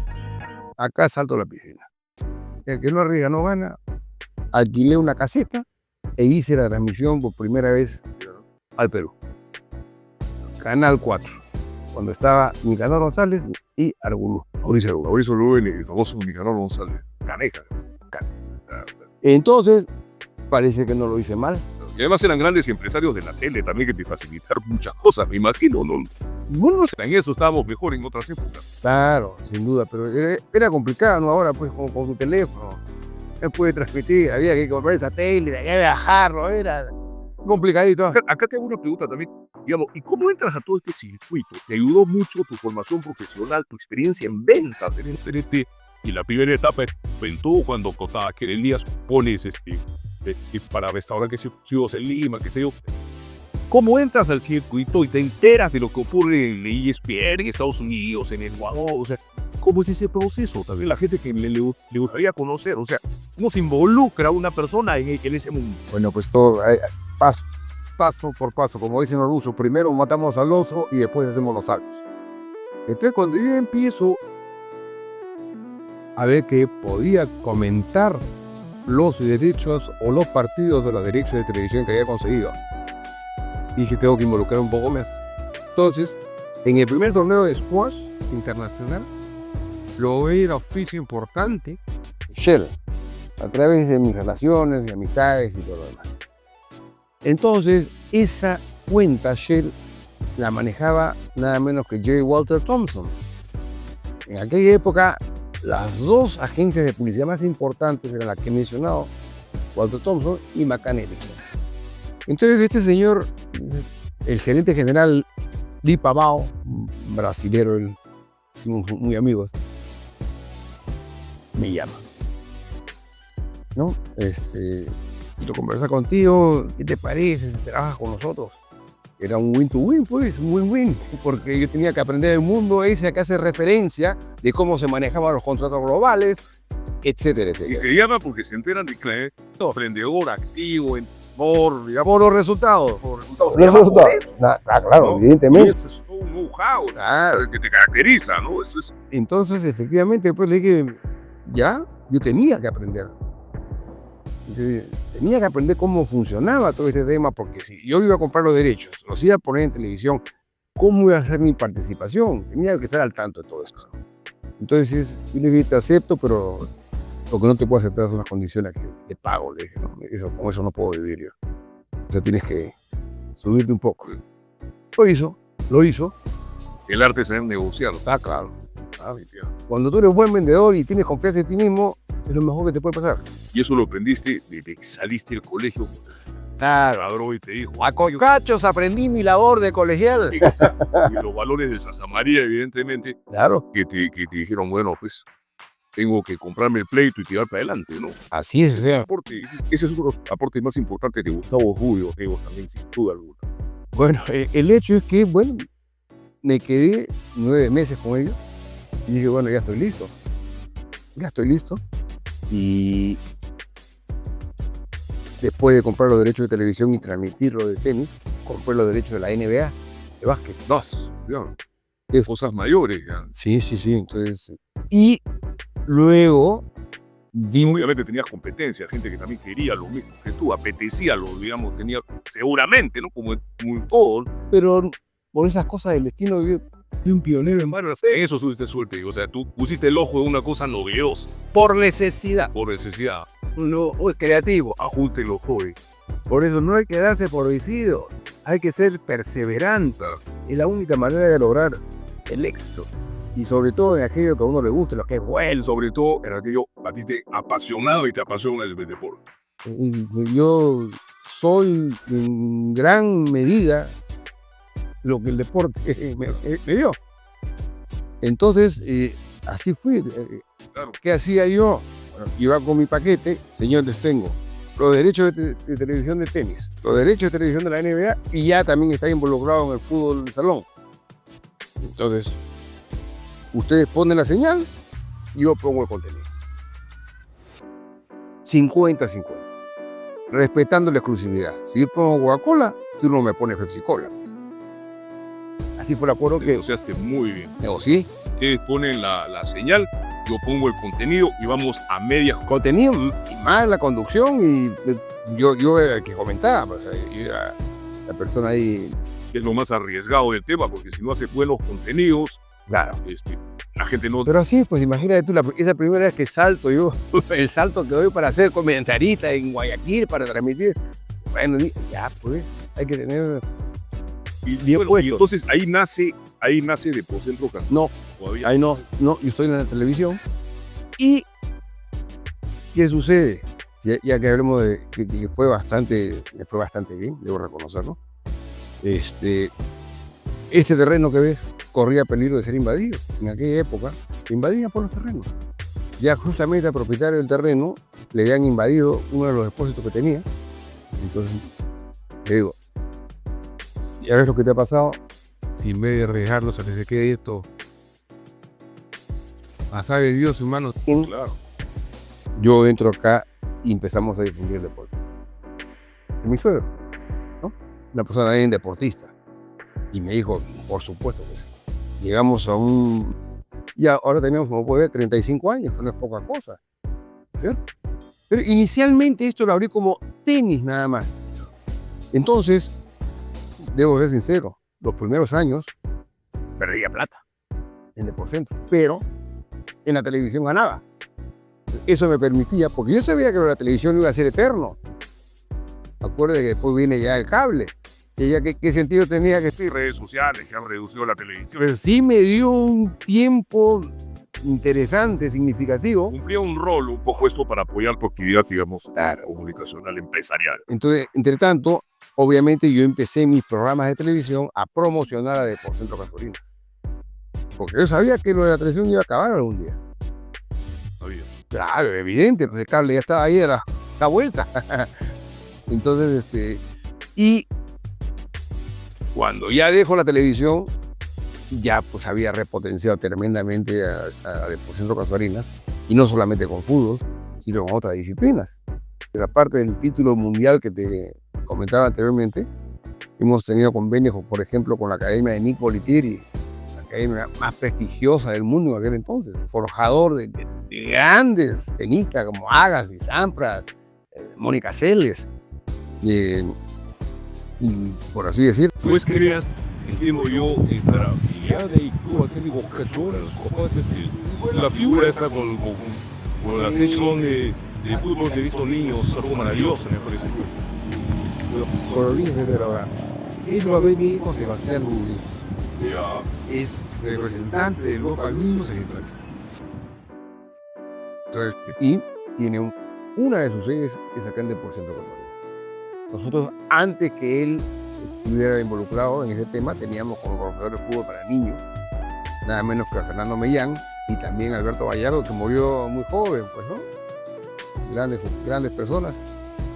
acá salto a la piscina. El que no arriesga no gana. Alquilé una caseta e hice la transmisión por primera vez al Perú. Canal 4. Cuando estaba Nicanor González y Argulú. Mauricio Rubén y el famoso Nicanor González. Caneja. Entonces, parece que no lo hice mal. Y además eran grandes empresarios de la tele también que te facilitaron muchas cosas, me imagino, ¿no? Bueno, En eso estábamos mejor en otras épocas. claro, sin duda, pero era complicado, ¿no? Ahora, pues, con tu teléfono, puede transmitir, había que comprar esa tele, había que bajarlo, era complicadito. Acá te hago una pregunta también, digamos, ¿y cómo entras a todo este circuito? ¿Te ayudó mucho tu formación profesional, tu experiencia en ventas en el CNT? Y la primera etapa en todo cuando contaba que el día pones para restaurantes exclusivos en Lima, qué sé yo. ¿Cómo entras al circuito y te enteras de lo que ocurre en ESPN, en Estados Unidos, en Ecuador? O sea, ¿cómo es ese proceso? También la gente que le gustaría conocer, o sea, ¿cómo se involucra una persona en ese mundo? Bueno, pues todo, paso por paso, como dicen los rusos, primero matamos al oso y después hacemos los saltos. Entonces, cuando yo empiezo a ver que podía comentar los derechos o los partidos de los derechos de televisión que había conseguido, dije, tengo que involucrar un poco más. Entonces, en el primer torneo de squash internacional, logré el oficio importante, Shell, a través de mis relaciones y amistades y todo lo demás. Entonces, esa cuenta Shell la manejaba nada menos que J. Walter Thompson. En aquella época, las dos agencias de publicidad más importantes eran las que he mencionado, Walter Thompson y McCann Erickson. Entonces este señor, el gerente general Lee Pavao, brasilero, hicimos muy amigos, me llama, ¿no? Quiero conversar contigo, ¿qué te parece si trabajas con nosotros? Era un win-to-win, pues, un win-win, porque yo tenía que aprender el mundo ese que hace referencia de cómo se manejaban los contratos globales, etcétera, etcétera. Y te llama porque se enteran de que emprendedor activo, por los resultados. Claro, evidentemente. Eso es un know-how que te caracteriza, ¿no? Eso es. Entonces, efectivamente, pues le dije, ya, yo tenía que aprender. Tenía que aprender cómo funcionaba todo este tema, porque si yo iba a comprar los derechos, los iba a poner en televisión, ¿cómo iba a ser mi participación? Tenía que estar al tanto de todo eso. Entonces, yo le dije, te acepto, pero Lo que no te puedo aceptar son las condiciones que pago, le dije, ¿no? Con eso no puedo vivir yo. O sea, tienes que subirte un poco. Lo hizo. El arte es saber negociar. Está claro. Mi tío. Cuando tú eres buen vendedor y tienes confianza en ti mismo, es lo mejor que te puede pasar. Y eso lo aprendiste desde que saliste del colegio. Claro. Padrón y te dijo. A cachos aprendí mi labor de colegial. Y los valores de Santa María, evidentemente, Claro. que te dijeron, bueno, pues, tengo que comprarme el pleito y tirar para adelante, ¿no? Así es, o sea. Ese es uno de los aportes más importantes de Gustavo Julio, también, sin duda alguna. Bueno, el hecho es que, bueno, me quedé 9 meses con ellos y dije, bueno, ya estoy listo. Y después de comprar los derechos de televisión y transmitirlo de tenis, compré los derechos de la NBA, de básquet. Ya. Cosas mayores, ya. Sí. Entonces, y luego Obviamente tenías competencia, gente que también quería lo mismo que tú, apetecía lo, digamos, tenía seguramente, ¿no? Como en todo. pero por esas cosas del destino, yo fui un pionero en varios. En eso tuviste suerte, o sea, tú pusiste el ojo en una cosa novedosa, Por necesidad. por necesidad. No, es creativo. Ajuste el ojo, Por eso no hay que darse por vencido. Hay que ser perseverante. Es la única manera de lograr el éxito. Y sobre todo en aquello que a uno le gusta, lo que es bueno. Sobre todo en aquello a ti te apasionado y te apasiona el deporte. Yo soy en gran medida lo que el deporte me dio. Entonces, así fui. Claro. ¿Qué hacía yo? Bueno, iba con mi paquete, señores, tengo los derechos de televisión de tenis, los derechos de televisión de la NBA y ya también está involucrado en el fútbol de salón. Entonces, ustedes ponen la señal y yo pongo el contenido. 50-50. Respetando la exclusividad. Si yo pongo Coca-Cola, tú no me pones Pepsi-Cola. Así fue el acuerdo Te que negociaste muy bien. negocié. Ustedes ponen la señal, yo pongo el contenido y vamos a media. Contenido y más la conducción y yo era el que comentaba. Pues, yo era la persona ahí. Es lo más arriesgado del tema, porque si no haces buenos contenidos, Claro. la gente no... Pero sí, pues imagínate tú, esa primera vez que salto yo, el salto que doy para ser comentarista en Guayaquil, para transmitir. Bueno, ya pues, hay que tener bien Bueno, y puesto. entonces ahí nace Depocentro Casuarinas. No, Todavía. ahí no, yo estoy en la televisión. ¿Y qué sucede? Ya que hablemos de que me fue bastante bien, debo reconocerlo. Este terreno que ves corría peligro de ser invadido. En aquella época se invadía por los terrenos. Ya justamente al propietario del terreno le habían invadido uno de los depósitos que tenía. Entonces le digo, ¿ya ves lo que te ha pasado? Si en vez de arriesgarlo se les quede esto, a sabe Dios, hermano. Claro. Yo entro acá y empezamos a difundir el deporte. Es mi suegro, ¿no? Una persona bien deportista. Y me dijo, por supuesto que sí. Llegamos a un... Ya ahora tenemos, como puede ver, 35 años, que no es poca cosa, ¿cierto? Pero inicialmente esto lo abrí como tenis nada más. Entonces, debo ser sincero, los primeros años perdía plata en Depocentro, pero en la televisión ganaba. Eso me permitía, porque yo sabía que la televisión iba a ser eterno. Acuérdate que después viene ya el cable. Que ya ¿qué sentido tenía que Y redes sociales que han reducido la televisión. Pero sí me dio un tiempo interesante, significativo. Cumplía un rol un poco esto para apoyar tu actividad, digamos, comunicacional, empresarial. Entonces, entre tanto, obviamente yo empecé mis programas de televisión a promocionar a Depocentro Casuarinas. Porque yo sabía que lo de la televisión iba a acabar algún día. Sabía. Claro, evidente, pues el cable ya estaba ahí a la vuelta. Entonces, y cuando ya dejo la televisión, ya pues había repotenciado tremendamente a Depocentro Casuarinas, y no solamente con fútbol, sino con otras disciplinas. De la parte del título mundial que te comentaba anteriormente, hemos tenido convenios, por ejemplo, con la Academia de Nick Bolitieri, la academia más prestigiosa del mundo en aquel entonces, forjador de grandes tenistas como Agassi, Sampras, Mónica Seles, y por así decir. Tú escribías, entiendo yo, estar afiliada y tú hacer Boca Juniors, ¿cómo es la figura esa con Bueno, la sección de fútbol que he visto niños, algo maravilloso, me parece. Con los niños de la verdad. Eso va a ver mi hijo Sebastián Rubio. Ya. Es representante del Boca Juniors en Italia. Y tiene una de sus sedes es acá en Deportes Centro Casualidades. Nosotros, antes que él estuviera involucrado en ese tema, teníamos como profesor de fútbol para niños, nada menos que a Fernando Mellán y también a Alberto Gallardo, que murió muy joven, pues, ¿no? Grandes personas.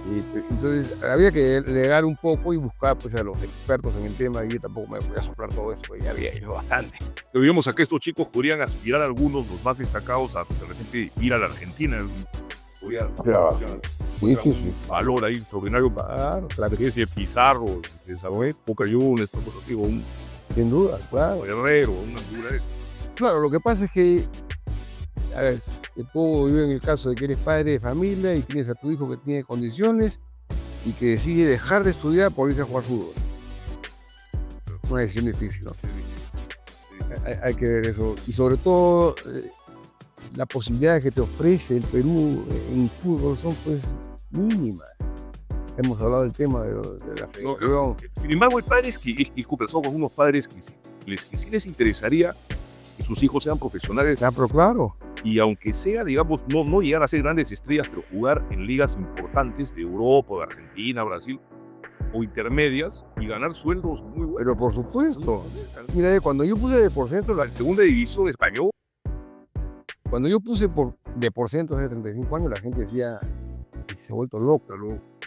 Y, entonces había que legar un poco y buscar pues, a los expertos en el tema, y yo tampoco me voy a soplar todo esto, porque ya había ido bastante. Pero digamos a que estos chicos podrían aspirar a algunos, los más destacados, a de repente ir a la Argentina. Podría, Sí. valor ahí extraordinario para la vejez de Pizarro, de Samuel, Boca Juniors, digo, un Sin duda, claro. Guerrero, una figura de esa. Claro, lo que pasa es que, a ver, te pongo yo en el caso de que eres padre de familia y tienes a tu hijo que tiene condiciones y que decide dejar de estudiar por irse a jugar fútbol. Una decisión difícil, ¿no? Hay que ver eso. Y sobre todo, las posibilidades que te ofrece el Perú en fútbol son pues mínimas. Hemos hablado del tema de la federación. Sin embargo, hay padres que he conversado con unos padres que sí les interesaría que sus hijos sean profesionales. Ya, pero claro. Y aunque sea, digamos, no llegar a ser grandes estrellas, pero jugar en ligas importantes de Europa, de Argentina, Brasil, o intermedias, y ganar sueldos muy buenos. Pero por supuesto. Mira, cuando yo puse de por ciento, La segunda división española, cuando yo puse de por ciento hace 35 años, la gente decía, se ha vuelto loco,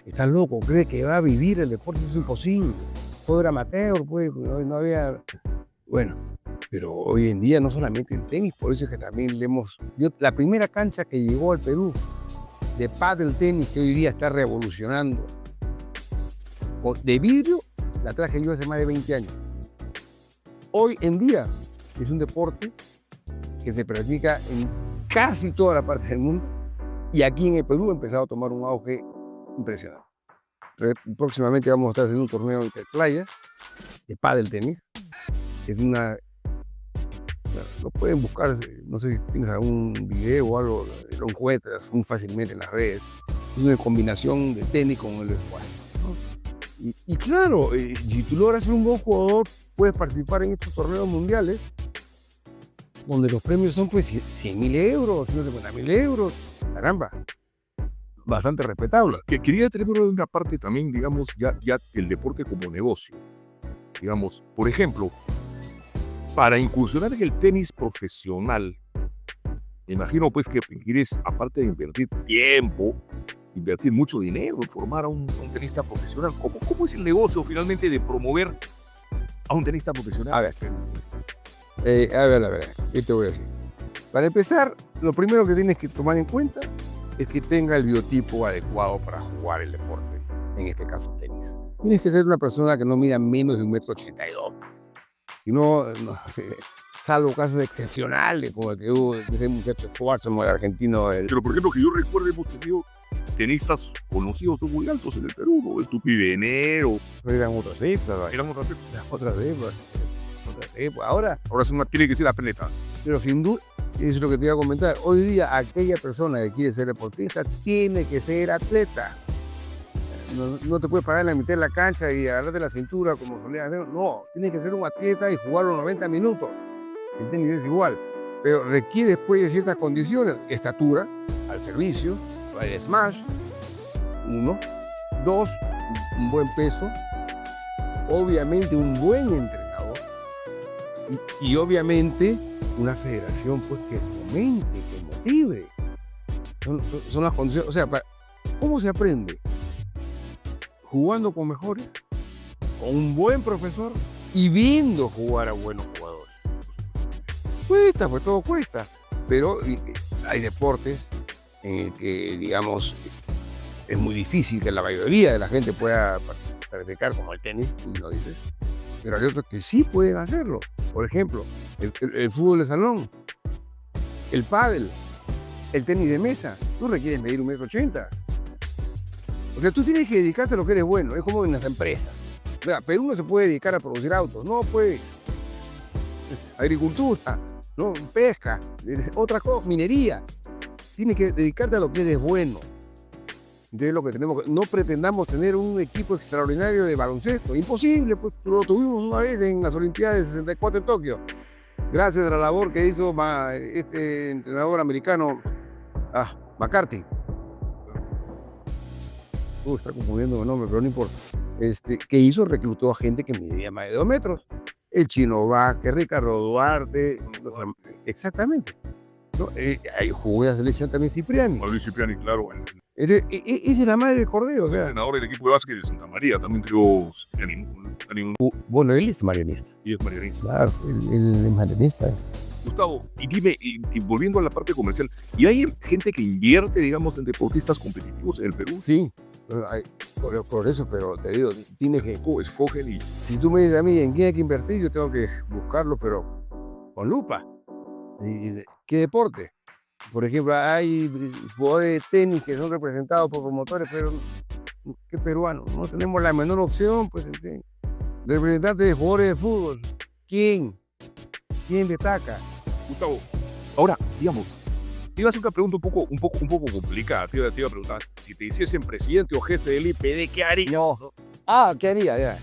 está loco, cree que va a vivir el deporte, eso es imposible. Todo era amateur, pues, no había... Bueno, pero hoy en día no solamente en tenis, por eso es que también la primera cancha que llegó al Perú de pádel tenis, que hoy día está revolucionando, de vidrio, la traje yo hace más de 20 años. Hoy en día es un deporte que se practica en casi toda la parte del mundo y aquí en el Perú ha empezado a tomar un auge impresionante. Próximamente vamos a estar haciendo un torneo interplayas de pádel tenis. Es lo pueden buscar, no sé si tienes algún video o algo, lo encuentras muy fácilmente en las redes. Es una combinación de tenis con el squash, ¿no? Y claro, si tú logras ser un buen jugador, puedes participar en estos torneos mundiales, donde los premios son pues 100.000 euros, 150.000 euros, caramba, bastante respetable. que quería tener una parte también, digamos, ya el deporte como negocio. Digamos, por ejemplo, para incursionar en el tenis profesional, me imagino pues que quieres, aparte de invertir tiempo, invertir mucho dinero en formar a un tenista profesional. ¿Cómo es el negocio finalmente de promover a un tenista profesional? A ver, ¿qué te voy a decir? Para empezar, lo primero que tienes que tomar en cuenta es que tenga el biotipo adecuado para jugar el deporte, en este caso tenis. Tienes que ser una persona que no mida menos de 1,82 m. Si no, salvo casos excepcionales, como el que hubo ese muchacho Schwarzenegger, el argentino. Pero por ejemplo, que yo recuerdo, hemos tenido tenistas conocidos muy altos en el Perú, ¿no? El Tupivenero. Eran otras épocas. Eran otras épocas. Ahora tiene que ser atletas. Pero sin duda, eso es lo que te iba a comentar. Hoy día, aquella persona que quiere ser deportista tiene que ser atleta. No te puedes parar en la mitad de la cancha y agarrarte la cintura como solías hacer. No, tienes que ser un atleta y jugar los 90 minutos. El tenis es igual, pero requiere después de ciertas condiciones. Estatura, al servicio, el smash, 1. 2, un buen peso. Obviamente un buen entrenador. Y obviamente una federación pues, que fomente, que motive. Son las condiciones. O sea, ¿cómo se aprende? Jugando con mejores, con un buen profesor y viendo jugar a buenos jugadores. Cuesta, pues todo cuesta. Pero hay deportes en el que, digamos, es muy difícil que la mayoría de la gente pueda practicar, como el tenis, tú lo dices. Pero hay otros que sí pueden hacerlo. Por ejemplo, el fútbol de salón, el pádel, el tenis de mesa. Tú requieres medir 1,80 m. O sea, tú tienes que dedicarte a lo que eres bueno. Es como en las empresas. O sea, Perú no se puede dedicar a producir autos. No, pues. Agricultura, ¿no? Pesca, otra cosa, minería. tienes que dedicarte a lo que eres bueno. De lo que tenemos, no pretendamos tener un equipo extraordinario de baloncesto. Imposible, pues lo tuvimos una vez en las Olimpiadas de 64 en Tokio. Gracias a la labor que hizo este entrenador americano, McCarthy. Está confundiendo el nombre, pero no importa. Que hizo, reclutó a gente que medía más de 2 metros. El Chino Vázquez, Ricardo Duarte. Exactamente. ¿No? Jugó en la selección también Cipriani. Luis Cipriani, claro. Esa es la madre del Cordero. O sea, Entrenador del equipo de básquet de Santa María, también trió Cipriani. bueno, él es marianista. Y es marianista. Claro, él es marianista. Gustavo, y dime, y volviendo a la parte comercial, ¿y hay gente que invierte, digamos, en deportistas competitivos en el Perú? Sí, por eso, pero te digo, tiene que escogen y... Si tú me dices a mí en quién hay que invertir, yo tengo que buscarlo, pero con lupa. ¿Qué deporte? Por ejemplo, hay jugadores de tenis que son representados por promotores, pero ¿qué peruanos? No tenemos la menor opción, pues, representantes de jugadores de fútbol. ¿Quién destaca? Gustavo, ahora, digamos, te iba a hacer una pregunta un poco complicada. Te iba a preguntar, si te hiciesen presidente o jefe del IPD, ¿qué harías? No. ¿Qué haría? Ya.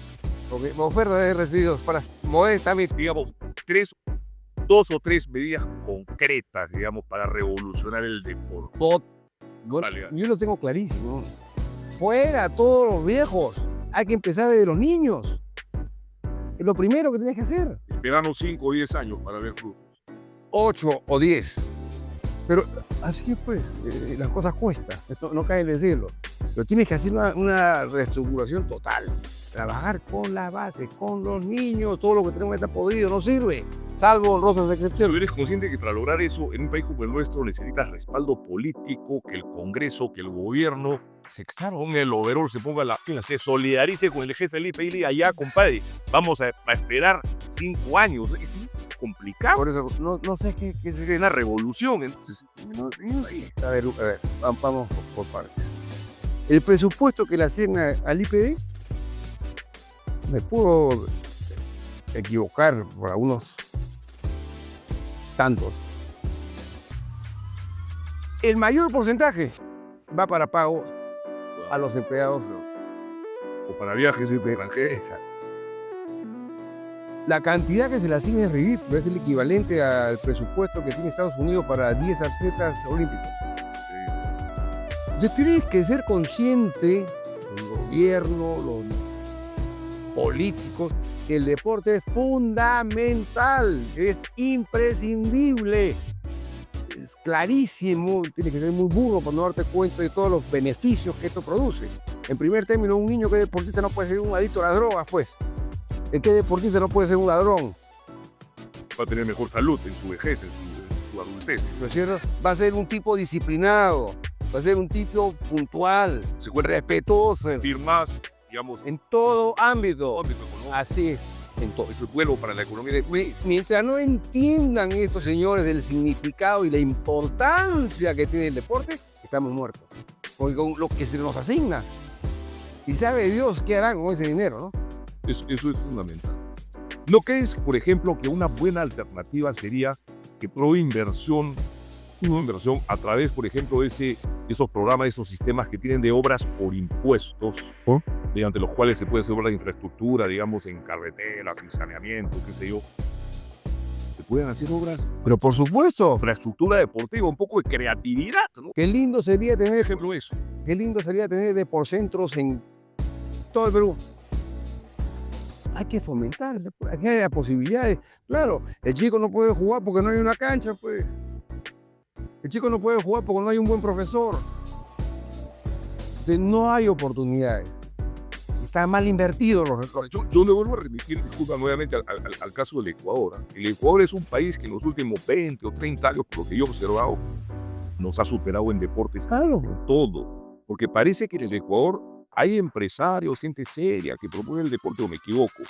Porque ofertas he recibido para modestamente. Digamos, 2 o 3 medidas concretas, digamos, para revolucionar el deporte. Bueno, yo lo tengo clarísimo. Fuera todos los viejos. Hay que empezar desde los niños. Es lo primero que tienes que hacer. Esperanos 5 o 10 años para ver frutos. 8 o 10. Pero así es, pues, las cosas cuestan. Esto no cae en decirlo. Pero tienes que hacer una reestructuración total. Trabajar con la base, con los niños. Todo lo que tenemos está podrido, no sirve. Salvo honrosas excepciones. Pero eres consciente que para lograr eso, en un país como el nuestro, necesitas respaldo político, que el Congreso, que el gobierno se con el overall, se ponga se solidarice con el jefe del IPD y diga, ya, compadre, vamos a esperar 5 años. Es complicado. Por eso no sé qué es una revolución. Entonces, no sé. A ver, vamos por partes. El presupuesto que le asigna al IPD, me puedo equivocar por algunos tantos. El mayor porcentaje va para pago a los empleados o para viajes extranjeros. La cantidad que se le asigna es ridícula, es el equivalente al presupuesto que tiene Estados Unidos para 10 atletas olímpicos. Entonces tienes que ser consciente, el gobierno, los políticos, que el deporte es fundamental, es imprescindible. Es clarísimo, tienes que ser muy burro para no darte cuenta de todos los beneficios que esto produce. En primer término, un niño que es deportista no puede ser un adicto a las drogas, pues. ¿En qué deportista no puede ser un ladrón? Va a tener mejor salud en su vejez, en su adultez. ¿No es cierto? Va a ser un tipo disciplinado, va a ser un tipo puntual, respetuoso. Más, digamos, en todo ámbito. Económico. Así es. En todo. Eso es bueno para la economía de país. Mientras no entiendan estos señores del significado y la importancia que tiene el deporte, estamos muertos. Porque con lo que se nos asigna, y sabe Dios qué harán con ese dinero, ¿no? Eso es fundamental. ¿No crees, por ejemplo, que una buena alternativa sería que una inversión a través, por ejemplo, de esos programas, esos sistemas que tienen de obras por impuestos, mediante los cuales se puede hacer obras de infraestructura, digamos, en carreteras, en saneamiento, qué sé yo, se pueden hacer obras? Pero por supuesto. Infraestructura deportiva, un poco de creatividad, ¿no? Qué lindo sería tener, ejemplo, eso. Qué lindo sería tener deporcentros en todo el Perú. Hay que fomentar, hay que haya posibilidades. Claro, el chico no puede jugar porque no hay una cancha, pues. El chico no puede jugar porque no hay un buen profesor. Entonces, no hay oportunidades. Está mal invertido los recursos. Yo me vuelvo a remitir, disculpa, nuevamente al caso del Ecuador. El Ecuador es un país que en los últimos 20 o 30 años, por lo que yo he observado, nos ha superado en deportes. Claro. En todo. Porque parece que en el Ecuador hay empresarios, gente seria que propone el deporte, o me equivoco.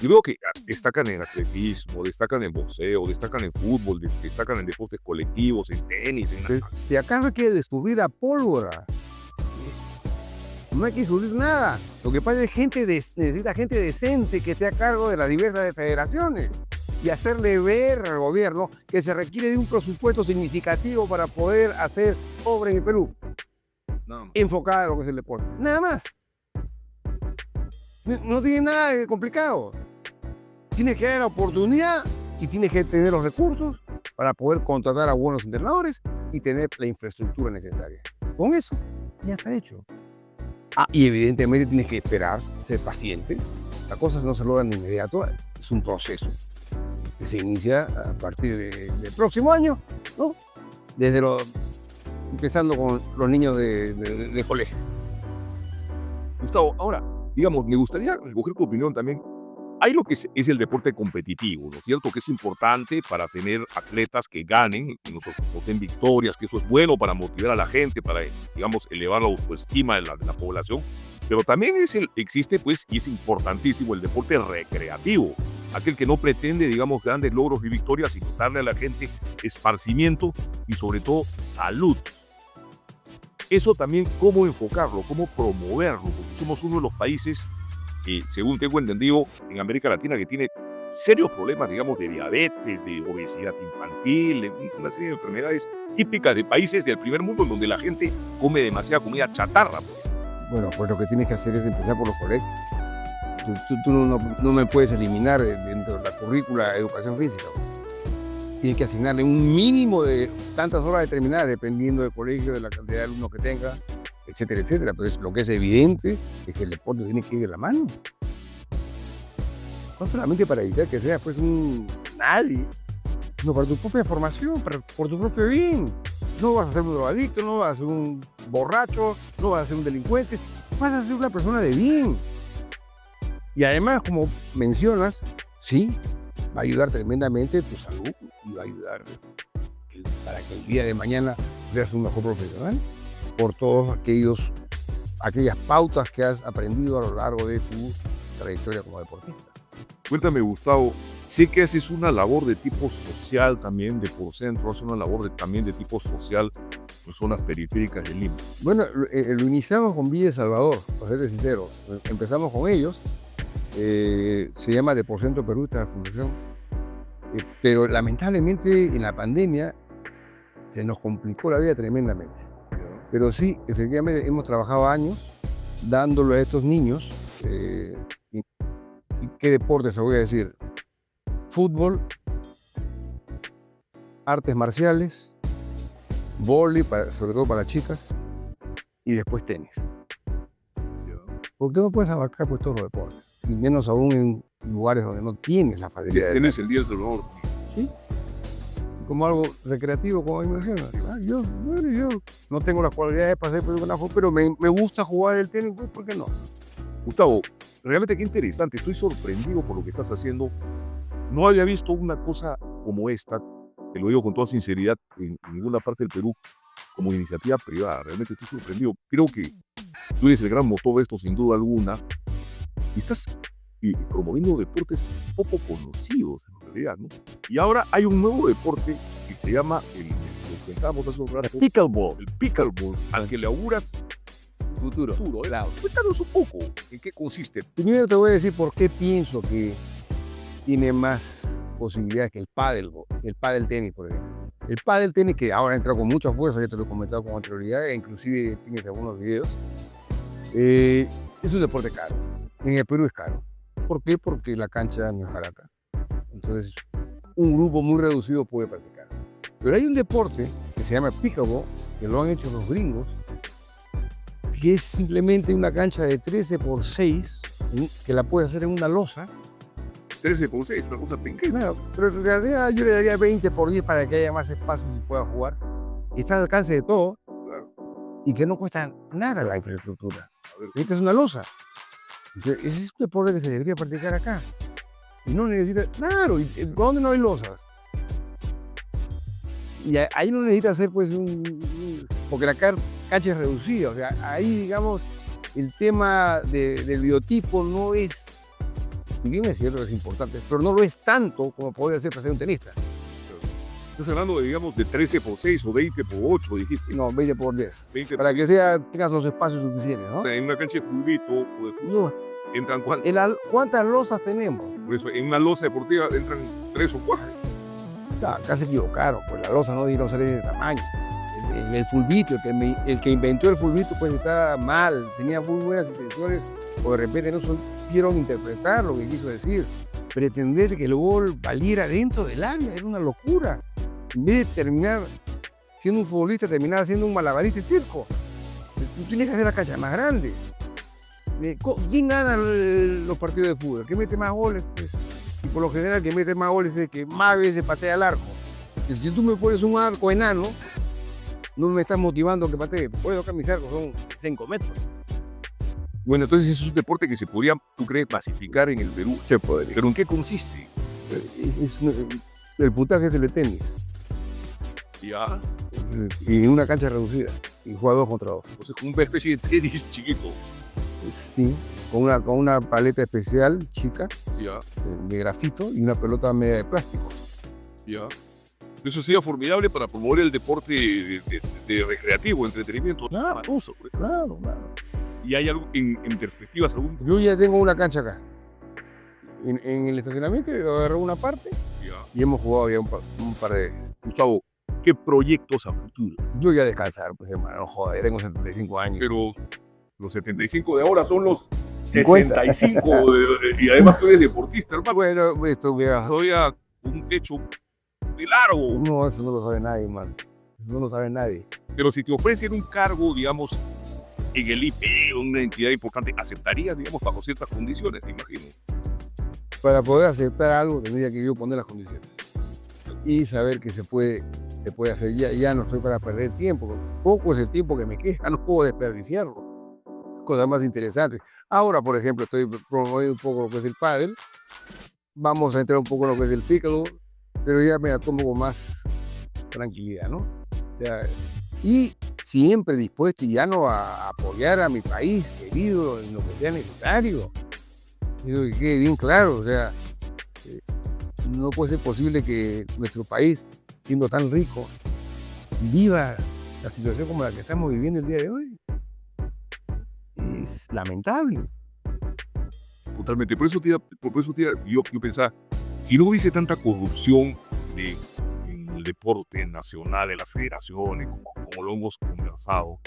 Yo veo que destacan en atletismo, destacan en boxeo, destacan en fútbol, destacan en deportes colectivos, en tenis. Si acá no hay que descubrir la pólvora, no hay que descubrir nada. Lo que pasa es que necesita gente decente que esté a cargo de las diversas federaciones. y hacerle ver al gobierno que se requiere de un presupuesto significativo para poder hacer obra en el Perú, enfocada en lo que es el deporte. Nada más. No tiene nada de complicado. Tienes que dar la oportunidad y tienes que tener los recursos para poder contratar a buenos entrenadores y tener la infraestructura necesaria. Con eso ya está hecho. Y evidentemente tienes que esperar, ser paciente. Las cosas no se logran de inmediato, es un proceso que se inicia a partir del próximo año, ¿no? Empezando con los niños de colegio. Gustavo, ahora, digamos, me gustaría recoger tu opinión también. Hay lo que es el deporte competitivo, ¿no es cierto? Que es importante para tener atletas que ganen, que nos obtengan victorias, que eso es bueno para motivar a la gente, para, digamos, elevar la autoestima de la población. Pero también existe, pues, y es importantísimo, el deporte recreativo. Aquel que no pretende, digamos, grandes logros y victorias, sino darle a la gente esparcimiento y, sobre todo, salud. Eso también, ¿cómo enfocarlo? ¿Cómo promoverlo? Porque somos uno de los países que, según tengo entendido, en América Latina que tiene serios problemas, digamos, de diabetes, de obesidad infantil, de una serie de enfermedades típicas de países del primer mundo en donde la gente come demasiada comida chatarra. Bueno, pues lo que tienes que hacer es empezar por los colegios. Tú no me puedes eliminar dentro de la currícula de educación física. Tienes que asignarle un mínimo de tantas horas determinadas, dependiendo del colegio, de la cantidad de alumnos que tenga, etcétera, etcétera. Pero lo que es evidente es que el deporte tiene que ir de la mano. No solamente para evitar que seas pues un nadie, sino para tu propia formación, por tu propio bien. No vas a ser un drogadicto, no vas a ser un borracho, no vas a ser un delincuente, vas a ser una persona de bien. Y además, como mencionas, sí, va a ayudar tremendamente tu salud y va a ayudar para que el día de mañana seas un mejor profesional por todas aquellas pautas que has aprendido a lo largo de tu trayectoria como deportista. Cuéntame, Gustavo, sé que haces una labor de tipo social también, de por centro, haces una labor también de tipo social en zonas periféricas de Lima. Bueno, lo iniciamos con Villa El Salvador, para ser sincero. Empezamos con ellos. Se llama De por Centro Perú, esta fundación. Pero lamentablemente en la pandemia se nos complicó la vida tremendamente. Pero sí, efectivamente hemos trabajado años dándole a estos niños. ¿Y qué deportes se voy a decir? Fútbol, artes marciales, vóley, sobre todo para chicas, y después tenis. Porque no puedes abarcar pues todos los deportes, y menos aún en lugares donde no tienes la facilidad. Tienes el Día del Salvador. Sí, como algo recreativo, como me mencionas. Yo no tengo las cualidades para ser fotógrafo, pero me gusta jugar el tenis, pues, ¿por qué no? Gustavo, realmente qué interesante, estoy sorprendido por lo que estás haciendo. No había visto una cosa como esta, te lo digo con toda sinceridad, en ninguna parte del Perú, como iniciativa privada. Realmente estoy sorprendido. Creo que tú eres el gran motor de esto, sin duda alguna, y estás promoviendo deportes poco conocidos en realidad, ¿no? Y ahora hay un nuevo deporte que se llama, lo comentábamos hace un rato, Pickleball. el pickleball, al que le auguras Futuro. Claro. Cuéntanos un poco en qué consiste. Primero te voy a decir por qué pienso que tiene más posibilidades que el pádel tenis, por ejemplo. El pádel tenis, que ahora entra con mucha fuerza, ya te lo he comentado con anterioridad, e inclusive tienes algunos videos, es un deporte caro. En el Perú es caro. ¿Por qué? Porque la cancha no es barata. Entonces, un grupo muy reducido puede practicar. Pero hay un deporte que se llama pickleball, que lo han hecho los gringos, que es simplemente una cancha de 13x6, que la puedes hacer en una losa. 13x6, una cosa pequeña. Claro, pero en realidad yo le daría 20x10 para que haya más espacio y pueda jugar. Y está al alcance de todo, Claro. y que no cuesta nada la infraestructura. Esta es una losa. Entonces, ese es un deporte que se debería practicar acá. Y no necesita, claro, ¿dónde no hay losas? Y ahí no necesita hacer pues porque la cancha es reducida, o sea, ahí digamos el tema del biotipo no es, si bien es cierto que es importante, pero no lo es tanto como podría ser para ser un tenista. Estás hablando de, digamos, de 13 por 6 o 20 por 8, dijiste. No, 20 por 10. 20 Para que tengas los espacios suficientes, ¿no? O sea, en una cancha de fulbito o de fútbol No, entran cuántos. ¿cuántas losas tenemos? Por eso, en una losa deportiva entran 3 o 4. Acá se equivocaron, pues la losa no dieron ser de tamaño. El fulbito, el que inventó el fulbito, pues estaba mal, tenía muy buenas intenciones, o de repente no supieron interpretar lo que quiso decir. Pretender que el gol valiera dentro del área era una locura. En vez de terminar siendo un futbolista, terminar siendo un malabarista de circo. Tú tienes que hacer la cancha más grande. ¿Quién gana los partidos de fútbol? ¿Quién mete más goles? Pues? Y por lo general, el que mete más goles es el que más veces patea al arco. Y si tú me pones un arco enano, no me estás motivando a que patee. Por eso acá mis arcos son 5 metros. Bueno, entonces eso es un deporte que se podría, ¿tú crees, masificar en el Perú? Se podría. ¿Pero en qué consiste? El puntaje es el de tenis. Ya. Y en una cancha reducida. Y juega 2 contra 2. Entonces, como una especie de tenis chiquito. Sí, con una paleta especial, chica, Ya, de grafito y una pelota media de plástico. ya. Eso sería formidable para promover el deporte de recreativo, entretenimiento. Claro, Maravilloso, pues. claro. ¿Y hay algo en perspectivas algún? Yo ya tengo una cancha acá. En el estacionamiento yo agarré una parte Ya. y hemos jugado ya un par de veces. Gustavo, ¿qué proyectos a futuro? Yo ya descansar, pues hermano, no joder, tengo 75 años. Pero los 75 de ahora son los 50. 65 y además tú eres deportista, hermano. Bueno, esto mira, Todavía un techo de largo. no, eso no lo sabe nadie, man. Eso no lo sabe nadie. Pero si te ofrecen un cargo, digamos, en el IP, una entidad importante, ¿aceptarías, digamos, bajo ciertas condiciones, me imagino? Para poder aceptar algo tendría que yo poner las condiciones y saber que se puede hacer. Ya no estoy para perder tiempo. Poco es el tiempo que me queda, no puedo desperdiciarlo. Cosas más interesantes. Ahora, por ejemplo, estoy promoviendo un poco lo que es el pádel. Vamos a entrar un poco en lo que es el pickleball, pero ya me la tomo con más tranquilidad, ¿no? O sea, y siempre dispuesto y llano a apoyar a mi país querido en lo que sea necesario. Quiero que quede bien claro, o sea, no puede ser posible que nuestro país, siendo tan rico, viva la situación como la que estamos viviendo el día de hoy. Es lamentable. Totalmente. Por eso yo pensaba, si no hubiese tanta corrupción en el deporte nacional, en las federaciones, como lo hemos conversado,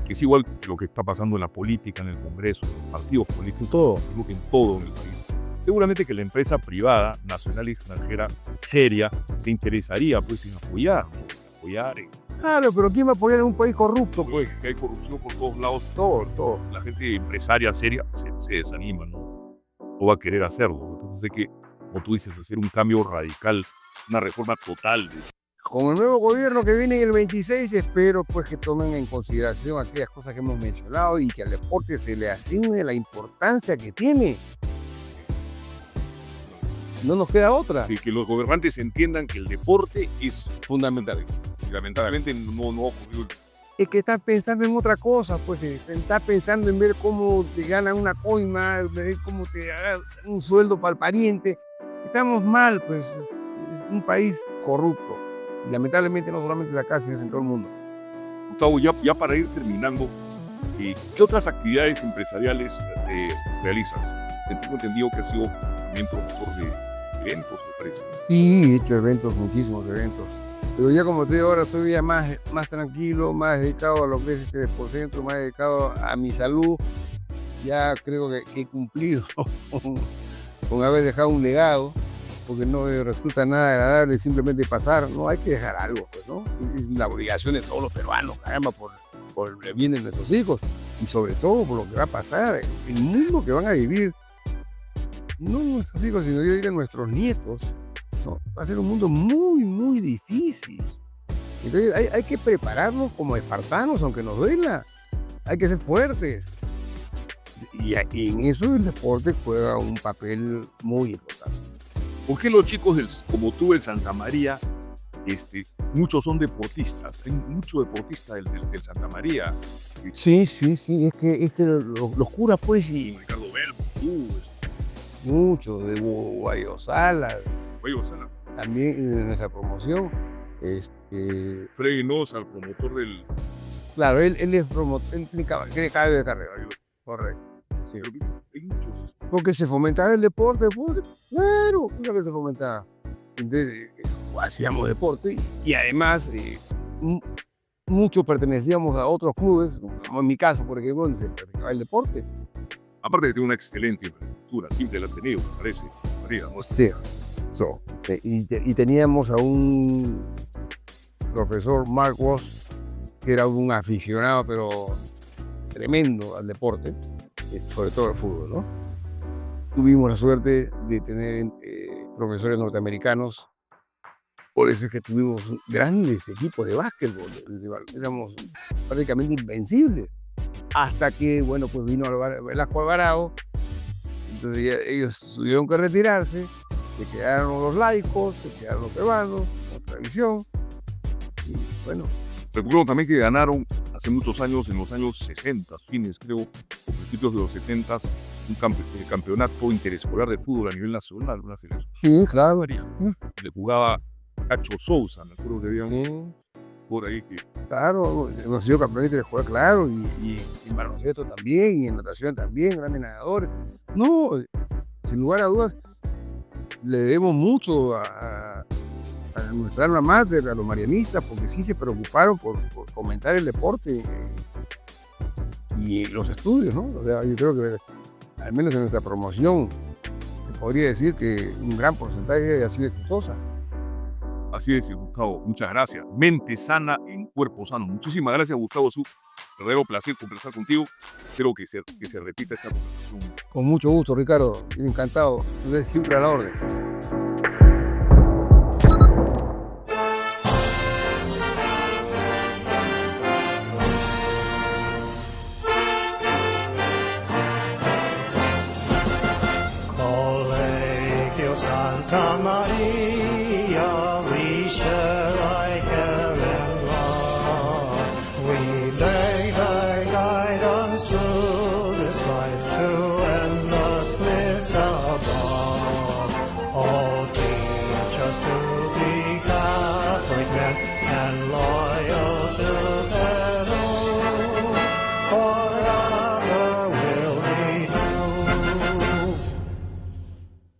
que es igual lo que está pasando en la política, en el Congreso, en los partidos políticos, digo que en todo en el país. Seguramente que la empresa privada, nacional y extranjera, seria, se interesaría pues en apoyar. Claro, pero ¿quién va a apoyar en un país corrupto? Pues que hay corrupción por todos lados. Todo. La gente empresaria seria se desanima, ¿no? No va a querer hacerlo. Entonces hay que, como tú dices, hacer un cambio radical, una reforma total. Con el nuevo gobierno que viene en el 26, espero pues que tomen en consideración aquellas cosas que hemos mencionado y que al deporte se le asigne la importancia que tiene. No nos queda otra. Que los gobernantes entiendan que el deporte es Fundamental. y lamentablemente no ha ocurrido. Es que está pensando en otra cosa, pues está pensando en ver cómo te ganan una coima, ver cómo te dan un sueldo para el pariente. Estamos mal, pues es un país corrupto. Y lamentablemente no solamente de acá, sino en todo el mundo. Gustavo, ya para ir terminando, ¿qué otras actividades empresariales realizas? Tengo entendido que has sido también promotor de eventos, me parece. Sí, he hecho eventos, muchísimos eventos. Pero ya como te digo, ahora estoy ya más tranquilo, más dedicado a lo que es este Deportcentro, más dedicado a mi salud. Ya creo que he cumplido con haber dejado un legado, porque no resulta nada agradable simplemente pasar, no hay que dejar algo, pues, ¿no? Es la obligación de todos los peruanos, caramba, por el bien de nuestros hijos y sobre todo por lo que va a pasar, el mundo que van a vivir, no nuestros hijos, sino yo diría nuestros nietos, ¿no? Va a ser un mundo muy, muy difícil. Entonces hay que prepararnos como espartanos, aunque nos duela, hay que ser fuertes. Y en eso el deporte juega un papel muy importante. ¿Por qué los chicos como tú en Santa María, muchos son deportistas? Hay mucho deportista del Santa María. Sí, es que los curas pues y Ricardo Belmo, mucho de Guayosala, Sala. también de nuestra promoción. Freddy Noss, al promotor del... Claro, él es promotor, él tiene caballo de carrera. Correcto. Sí. Hay muchos. Porque se fomentaba el deporte, pues, claro, claro que se fomentaba. Entonces, hacíamos deporte y además muchos pertenecíamos a otros clubes, como en mi caso, por ejemplo, donde se practicaba el deporte. Aparte de tener una excelente infraestructura, siempre la ha tenido, me parece. María, ¿no? Sí, sí. Y teníamos a un profesor, Mark Ross, que era un aficionado, pero tremendo al deporte, sobre todo al fútbol, ¿no? Tuvimos la suerte de tener profesores norteamericanos, por eso es que tuvimos grandes equipos de básquetbol, éramos prácticamente invencibles, hasta que, bueno, pues vino Velasco Alvarado, entonces ya ellos tuvieron que retirarse, se quedaron los laicos, se quedaron los peruanos, otra visión, y bueno. Recuerdo también que ganaron hace muchos años, en los años 60, fines creo, o principios de los 70, un campeonato interescolar de fútbol a nivel nacional, una selección. Sí, claro. Le jugaba Cacho Sousa, me acuerdo que habían por ahí que... Claro, hemos sido campeones interescolar, claro, y en baloncesto también, y en natación también, grandes nadadores. No, sin lugar a dudas, le debemos mucho a nuestra alma mater, a los marianistas, porque sí se preocuparon por fomentar el deporte y los estudios, ¿no? O sea, yo creo que, al menos en nuestra promoción, se podría decir que un gran porcentaje ha sido exitosa. Así es, Gustavo, muchas gracias. Mente sana en cuerpo sano. Muchísimas gracias, Gustavo Su. Verdadero placer conversar contigo. Espero que se repita esta conversación. Con mucho gusto, Ricardo. Encantado. Entonces, siempre a la orden. Colegio Santa Maria, we share thy care and love. We beg thy guidance through this life to endless bliss above. Oh, teach us to be Catholic men and loyal